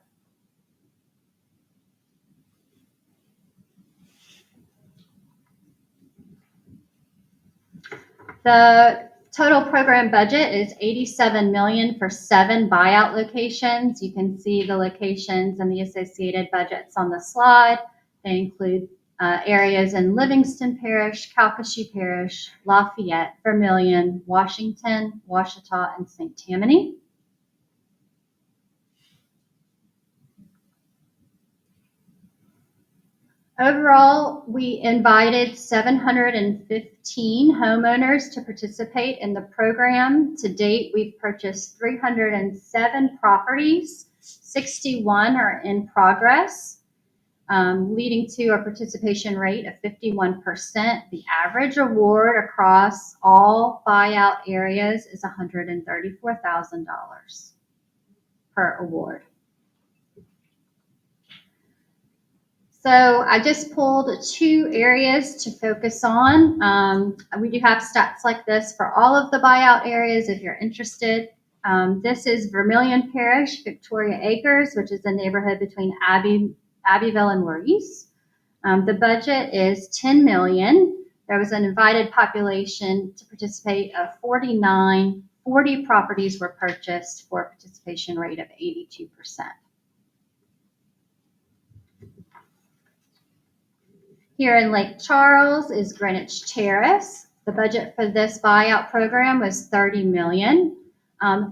The total program budget is $87 million for 7 buyout locations. You can see the locations and the associated budgets on the slide. They include areas in Livingston Parish, Calcasieu Parish, Lafayette, Vermilion, Washington, Washita, and St. Tammany. Overall, we invited 715 homeowners to participate in the program. To date, we've purchased 307 properties. 61 are in progress, leading to a participation rate of 51%. The average award across all buyout areas is $134,000 per award. So I just pulled 2 areas to focus on. We do have stats like this for all of the buyout areas if you're interested. This is Vermilion Parish, Victoria Acres, which is a neighborhood between Abbeville and Maurice. The budget is $10 million. There was an invited population to participate of 49. 40 properties were purchased for a participation rate of 82%. Here in Lake Charles is Greenwich Terrace. The budget for this buyout program was $30 million.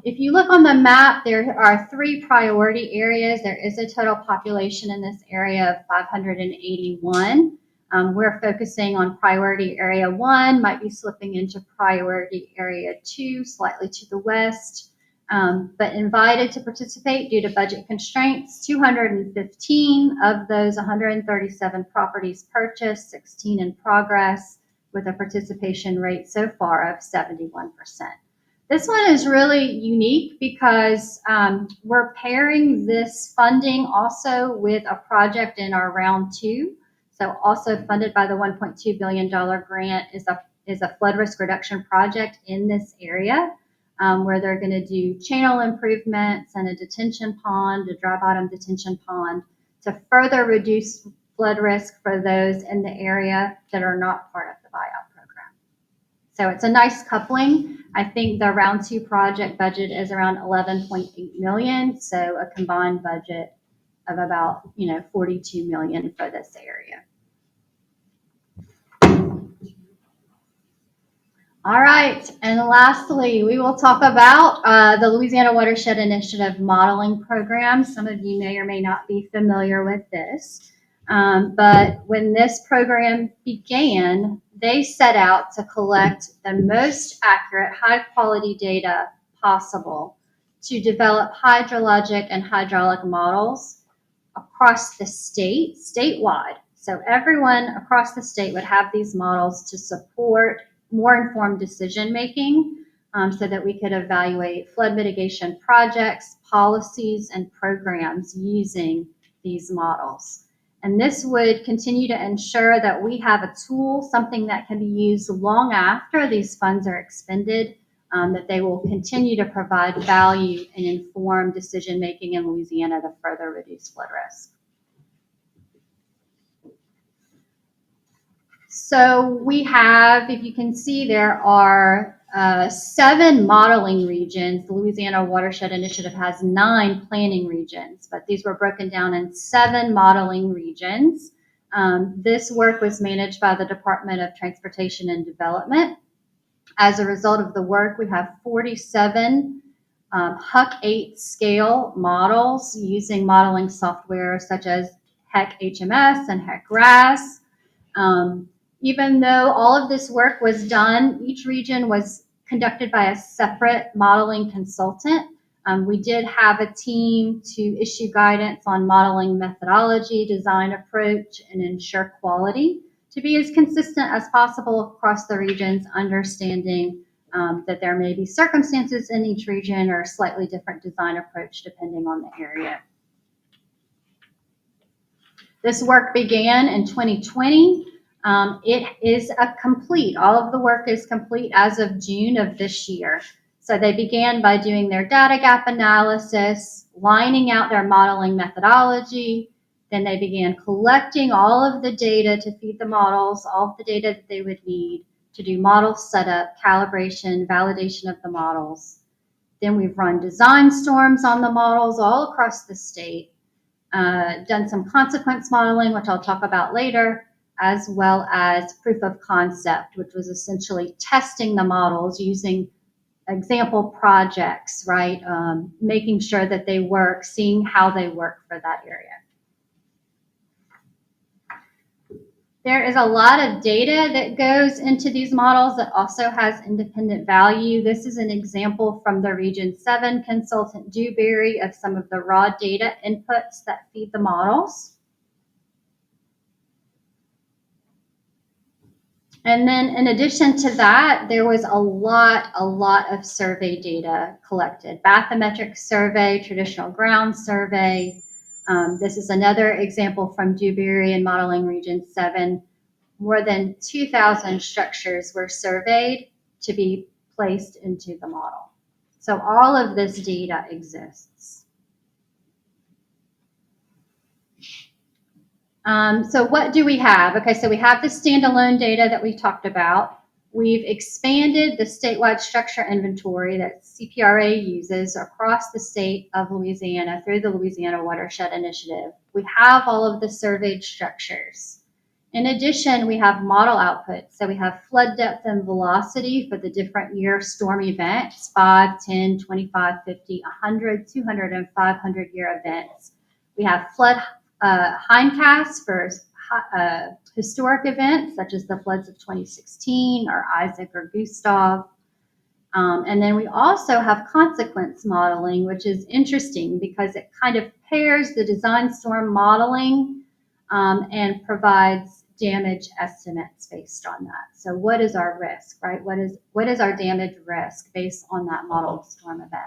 If you look on the map, there are 3 priority areas. There is a total population in this area of 581. We're focusing on priority area 1, might be slipping into priority area 2, slightly to the west. But invited to participate due to budget constraints, 215 of those 137 properties purchased, 16 in progress, with a participation rate so far of 71%. This one is really unique because we're pairing this funding also with a project in our round 2. So also funded by the $1.2 billion grant is a flood risk reduction project in this area. Where they're going to do channel improvements and a detention pond, a dry bottom detention pond, to further reduce flood risk for those in the area that are not part of the buyout program. So it's a nice coupling. I think the round 2 project budget is around $11.8 million, so a combined budget of about $42 million for this area. All right, and lastly, we will talk about the Louisiana Watershed Initiative modeling program. Some of you may or may not be familiar with this, but when this program began, they set out to collect the most accurate, high-quality data possible to develop hydrologic and hydraulic models across the statewide. So everyone across the state would have these models to support more informed decision making so that we could evaluate flood mitigation projects, policies, and programs using these models. And this would continue to ensure that we have a tool, something that can be used long after these funds are expended, that they will continue to provide value and inform decision making in Louisiana to further reduce flood risk. So we have, if you can see, there are 7 modeling regions. The Louisiana Watershed Initiative has 9 planning regions, but these were broken down in 7 modeling regions. This work was managed by the Department of Transportation and Development. As a result of the work, we have 47 HUC 8 scale models using modeling software such as HEC HMS and HEC RAS. Even though all of this work was done, each region was conducted by a separate modeling consultant. We did have a team to issue guidance on modeling methodology, design approach, and ensure quality to be as consistent as possible across the regions, understanding that there may be circumstances in each region or a slightly different design approach depending on the area. This work began in 2020. It is complete. All of the work is complete as of June of this year. So they began by doing their data gap analysis, lining out their modeling methodology. Then they began collecting all of the data to feed the models, all of the data that they would need to do model setup, calibration, validation of the models. Then we've run design storms on the models all across the state. Done some consequence modeling, which I'll talk about later, as well as proof of concept, which was essentially testing the models using example projects, right? Making sure that they work, seeing how they work for that area. There is a lot of data that goes into these models that also has independent value. This is an example from the Region 7 consultant Dewberry of some of the raw data inputs that feed the models. And then in addition to that, there was a lot of survey data collected. Bathymetric survey, traditional ground survey. This is another example from Dewberry and Modeling Region 7. More than 2,000 structures were surveyed to be placed into the model. So all of this data exists. So what do we have? Okay, so we have the standalone data that we talked about. We've expanded the statewide structure inventory that CPRA uses across the state of Louisiana through the Louisiana Watershed Initiative. We have all of the surveyed structures. In addition, we have model outputs. So we have flood depth and velocity for the different year storm events, 5, 10, 25, 50, 100, 200, and 500 year events. We have flood hindcasts for historic events, such as the floods of 2016 or Isaac or Gustav. And then we also have consequence modeling, which is interesting because it kind of pairs the design storm modeling and provides damage estimates based on that. So what is our risk, right? What is our damage risk based on that modeled storm event?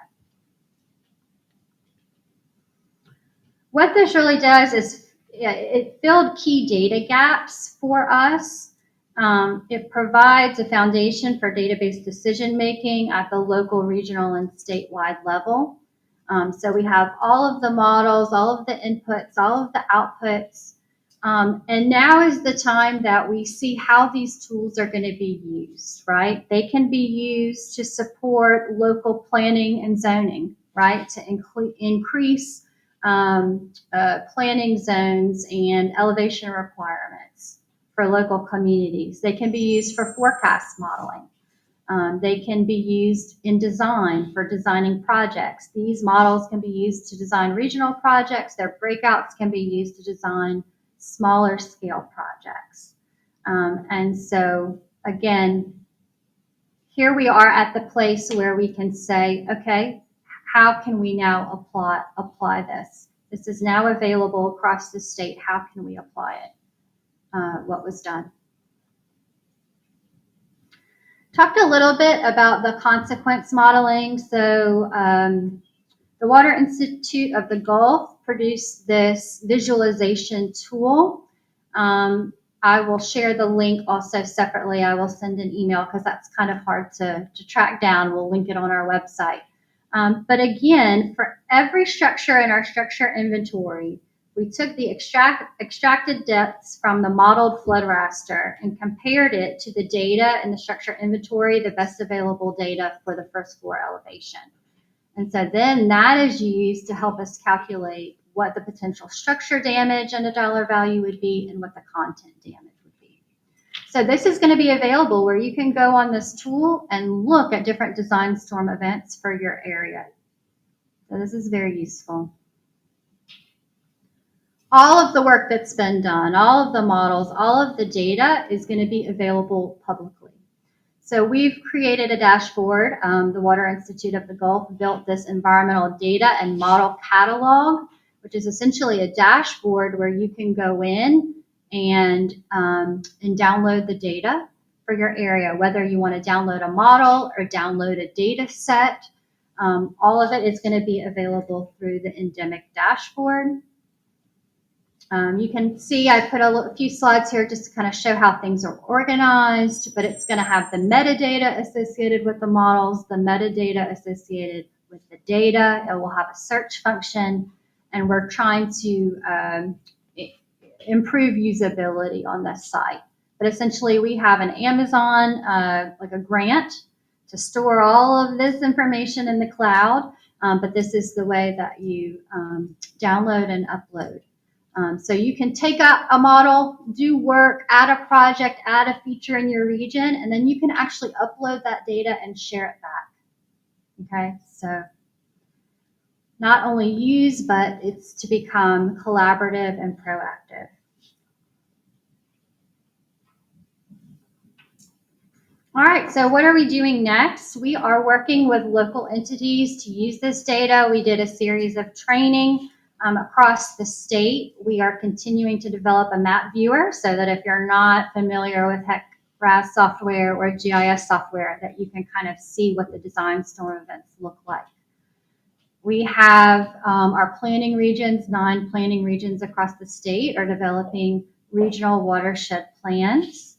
What this really does is it filled key data gaps for us. It provides a foundation for database decision making at the local, regional, and statewide level. So we have all of the models, all of the inputs, all of the outputs. And now is the time that we see how these tools are going to be used, right? They can be used to support local planning and zoning, right? To increase planning zones and elevation requirements for local communities. They can be used for forecast modeling. They can be used in design for designing projects. These models can be used to design regional projects. Their breakouts can be used to design smaller scale projects. And so again, here we are at the place where we can say, okay, how can we now apply this? This is now available across the state. How can we apply it? What was done? Talked a little bit about the consequence modeling. So the Water Institute of the Gulf produced this visualization tool. I will share the link also separately. I will send an email because that's kind of hard to track down. We'll link it on our website. But again, for every structure in our structure inventory, we took the extracted depths from the modeled flood raster and compared it to the data in the structure inventory, the best available data for the first floor elevation. And so then that is used to help us calculate what the potential structure damage and a dollar value would be and what the content damage would be. So this is going to be available where you can go on this tool and look at different design storm events for your area. So this is very useful. All of the work that's been done, all of the models, all of the data is going to be available publicly. So we've created a dashboard. The Water Institute of the Gulf built this environmental data and model catalog, which is essentially a dashboard where you can go in and download the data for your area, whether you want to download a model or download a data set. All of it is going to be available through the endemic dashboard. You can see I put a few slides here just to kind of show how things are organized, but it's going to have the metadata associated with the models, the metadata associated with the data. It will have a search function, and we're trying to improve usability on this site. But essentially, we have an Amazon, like a grant to store all of this information in the cloud, but this is the way that you download and upload. So you can take out a model, do work, add a project, add a feature in your region, and then you can actually upload that data and share it back. Okay, so not only use, but it's to become collaborative and proactive. All right, so what are we doing next? We are working with local entities to use this data. We did a series of training across the state. We are continuing to develop a map viewer so that if you're not familiar with HEC-RAS software or GIS software, that you can kind of see what the design storm events look like. We have our planning regions, 9 planning regions across the state are developing regional watershed plans.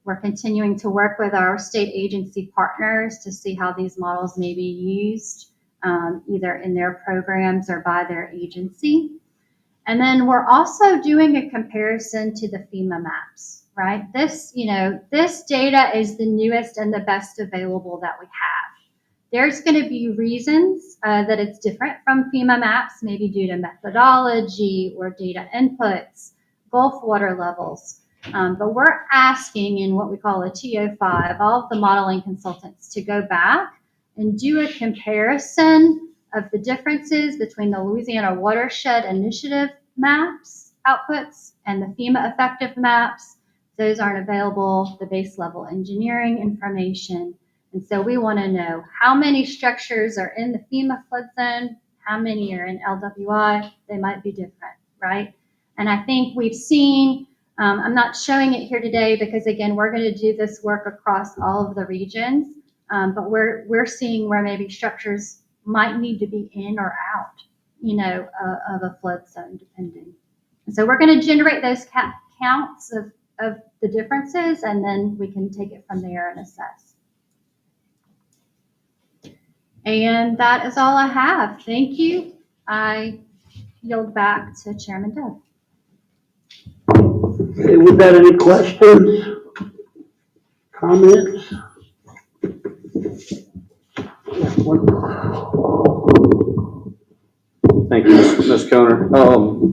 We're continuing to work with our state agency partners to see how these models may be used either in their programs or by their agency. And then we're also doing a comparison to the FEMA maps, right? This data is the newest and the best available that we have. There's going to be reasons that it's different from FEMA maps, maybe due to methodology or data inputs, Gulf water levels. But we're asking in what we call a TO5, all of the modeling consultants to go back and do a comparison of the differences between the Louisiana Watershed Initiative maps outputs and the FEMA effective maps. Those aren't available, the base level engineering information. And so we want to know how many structures are in the FEMA flood zone, how many are in LWI. They might be different, right? And I think we've seen, I'm not showing it here today because, again, we're going to do this work across all of the regions, but we're seeing where maybe structures might need to be in or out, of a flood zone, depending. And so we're going to generate those counts of the differences, and then we can take it from there and assess. And that is all I have. Thank you. I yield back to Chairman Dove. Okay, with that, any questions, comments? Thank you, Ms. Coner.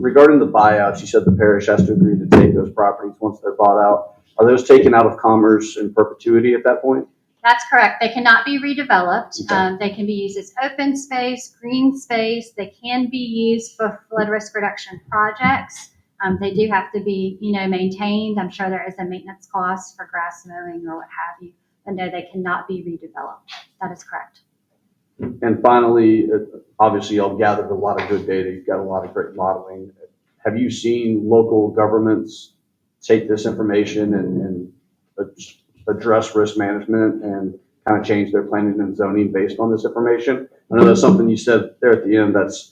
Regarding the buyouts, you said the parish has to agree to take those properties once they're bought out. Are those taken out of commerce in perpetuity at that point? That's correct. They cannot be redeveloped. Okay. They can be used as open space, green space. They can be used for flood risk reduction projects. They do have to be, maintained. I'm sure there is a maintenance cost for grass mowing or what have you. But no, they cannot be redeveloped. That is correct. And finally, obviously y'all gathered a lot of good data. You've got a lot of great modeling. Have you seen local governments take this information and address risk management and kind of change their planning and zoning based on this information? I know that's something you said there at the end, that's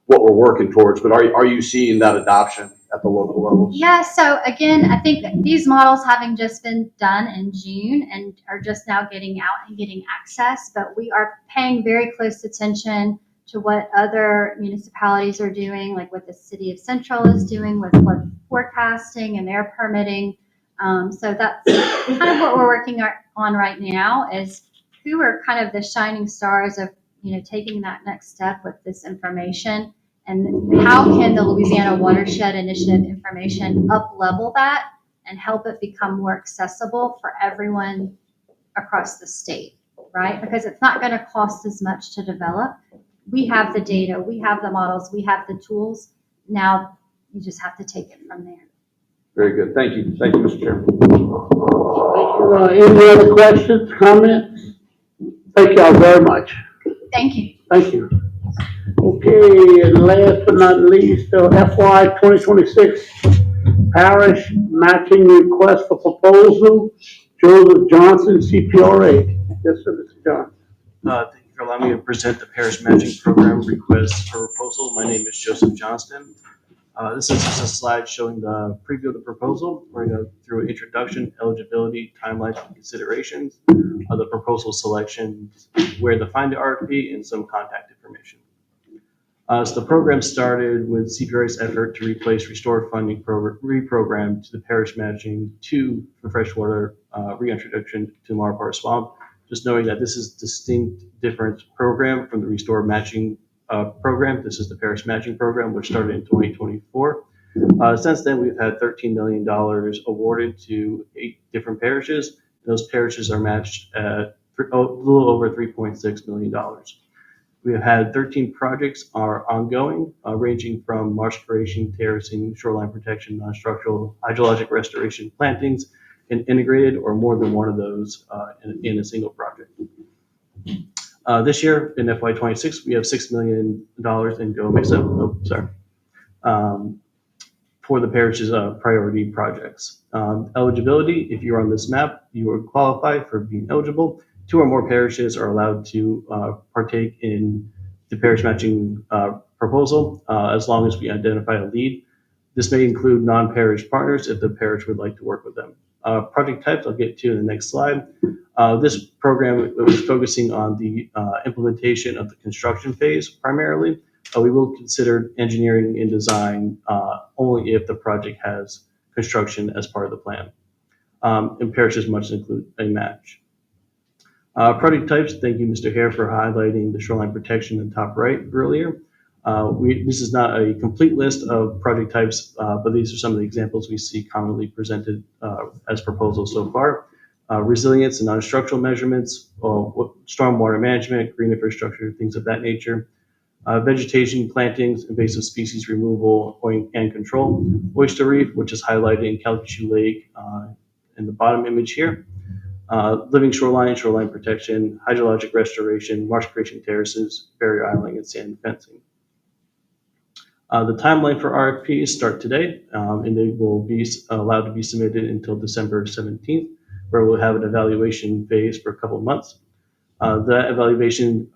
what we're working towards, but are you seeing that adoption at the local levels? Yeah, so again, I think that these models having just been done in June and are just now getting out and getting access, but we are paying very close attention to what other municipalities are doing, like what the City of Central is doing with flood forecasting and their permitting. So that's kind of what we're working on right now, is who are kind of the shining stars of, taking that next step with this information, and how can the Louisiana Watershed Initiative information up-level that and help it become more accessible for everyone across the state, right? Because it's not going to cost as much to develop. We have the data, we have the models, we have the tools. Now you just have to take it from there. Very good. Thank you. Thank you, Mr. Chairman. Any other questions, comments? Thank y'all very much. Thank you. Thank you. Okay, and last but not least, FY 2026 Parish Matching Request for Proposal, Joseph Johnson, CPRA. Yes, sir, Mr. Johnson. Thank you for allowing me to present the parish matching program request for proposal. My name is Joseph Johnston. This is just a slide showing the preview of the proposal. We're going to go through introduction, eligibility, timelines, and considerations of the proposal selection, where to find the RFP, and some contact information. So the program started with CPRA's effort to replace restore funding reprogram to the parish matching to the freshwater reintroduction to Marpar Swamp. Just knowing that this is distinct, different program from the restore matching program. This is the parish matching program, which started in 2024. Since then, we've had $13 million awarded to 8 different parishes. Those parishes are matched at a little over $3.6 million. We have had 13 projects are ongoing, ranging from marsh creation, terracing, shoreline protection, non-structural, hydrologic restoration, plantings, and integrated or more than one of those in a single project. This year in FY26, we have $6 million in Go Mix Up. Oh, sorry. For the parish's priority projects. Eligibility, if you're on this map, you are qualified for being eligible. 2 or more parishes are allowed to partake in the parish matching proposal as long as we identify a lead. This may include non-parish partners if the parish would like to work with them. Project types, I'll get to in the next slide. This program was focusing on the implementation of the construction phase primarily. We will consider engineering and design only if the project has construction as part of the plan. And parishes must include a match. Project types, thank you, Mr. Hare, for highlighting the shoreline protection in the top right earlier. This is not a complete list of project types, but these are some of the examples we see commonly presented as proposals so far. Resilience and non-structural measurements, stormwater management, green infrastructure, things of that nature. Vegetation, plantings, invasive species removal and control. Oyster reef, which is highlighted in Calcasieu Lake in the bottom image here. Living shoreline, shoreline protection, hydrologic restoration, marsh creation terraces, barrier island, and sand fencing. The timeline for RFPs start today, and they will be allowed to be submitted until December 17th, where we'll have an evaluation phase for a couple of months. That evaluation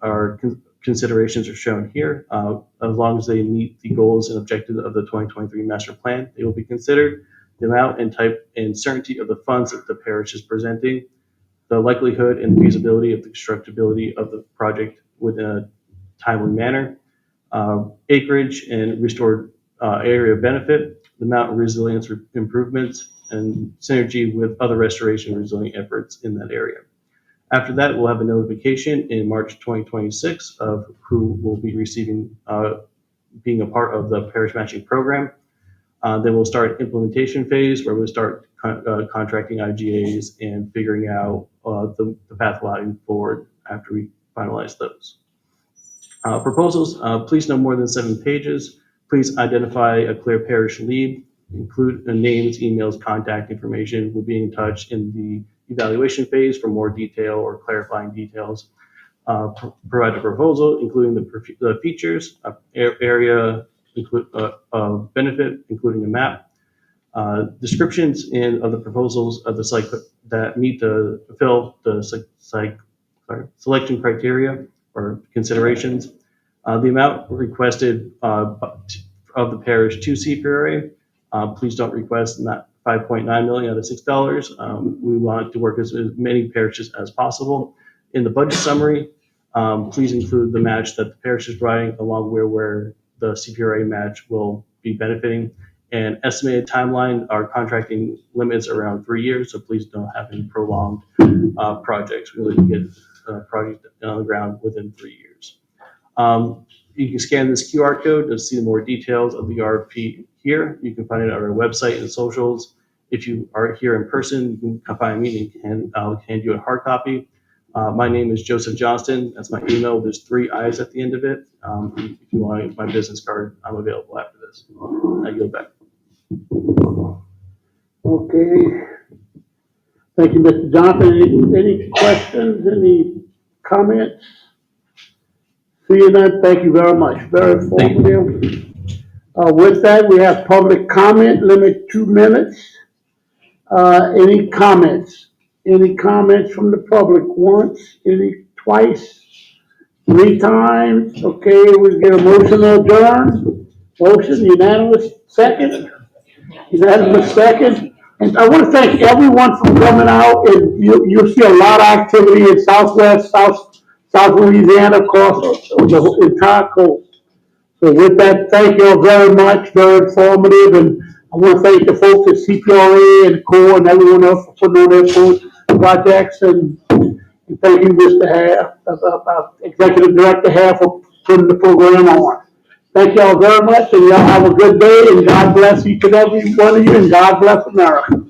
considerations are shown here. As long as they meet the goals and objectives of the 2023 master plan, they will be considered. The amount and type and certainty of the funds that the parish is presenting, the likelihood and feasibility of the constructability of the project within a timely manner, acreage and restored area of benefit, the amount of resilience improvements, and synergy with other restoration resilient efforts in that area. After that, we'll have a notification in March 2026 of who will be receiving, being a part of the parish matching program. Then we'll start implementation phase where we'll start contracting IGAs and figuring out the path line forward after we finalize those. Proposals, please no more than 7 pages. Please identify a clear parish lead, include names, emails, contact information. We'll be in touch in the evaluation phase for more detail or clarifying details. Provide a proposal, including the features, area, benefit, including a map, descriptions of the proposals of the site that meet the selection criteria or considerations. The amount requested of the parish to CPRA. Please don't request not 5.9 million out of $6. We want to work with as many parishes as possible. In the budget summary, please include the match that the parish is providing along where the CPRA match will be benefiting. And estimated timeline, our contracting limits around 3 years, so please don't have any prolonged projects. We really get a project on the ground within 3 years. You can scan this QR code to see more details of the RFP here. You can find it on our website and socials. If you are here in person, you can come find me and I'll hand you a hard copy. My name is Joseph Johnston. That's my email. There's 3 I's at the end of it. If you want my business card, I'm available after this. I yield back. Okay. Thank you, Mr. Johnson. Any questions, any comments? Seeing none, thank you very much. Very informative. With that, we have public comment, limit 2 minutes. Any comments? Any comments from the public? Once, any twice, 3 times? Okay, we get a motion to adjourn. Motion unanimous, second? Unanimous second? And I want to thank everyone for coming out, and you'll see a lot of activity in Southwest, South Louisiana, across the entire coast. So with that, thank you all very much, very informative, and I want to thank the folks at CPRA and CORE and everyone else for putting on their food projects, and thank you, Mr. Hare, Executive Director Hare, for putting the program on. Thank you all very much, and y'all have a good day, and God bless each and every one of you, and God bless America.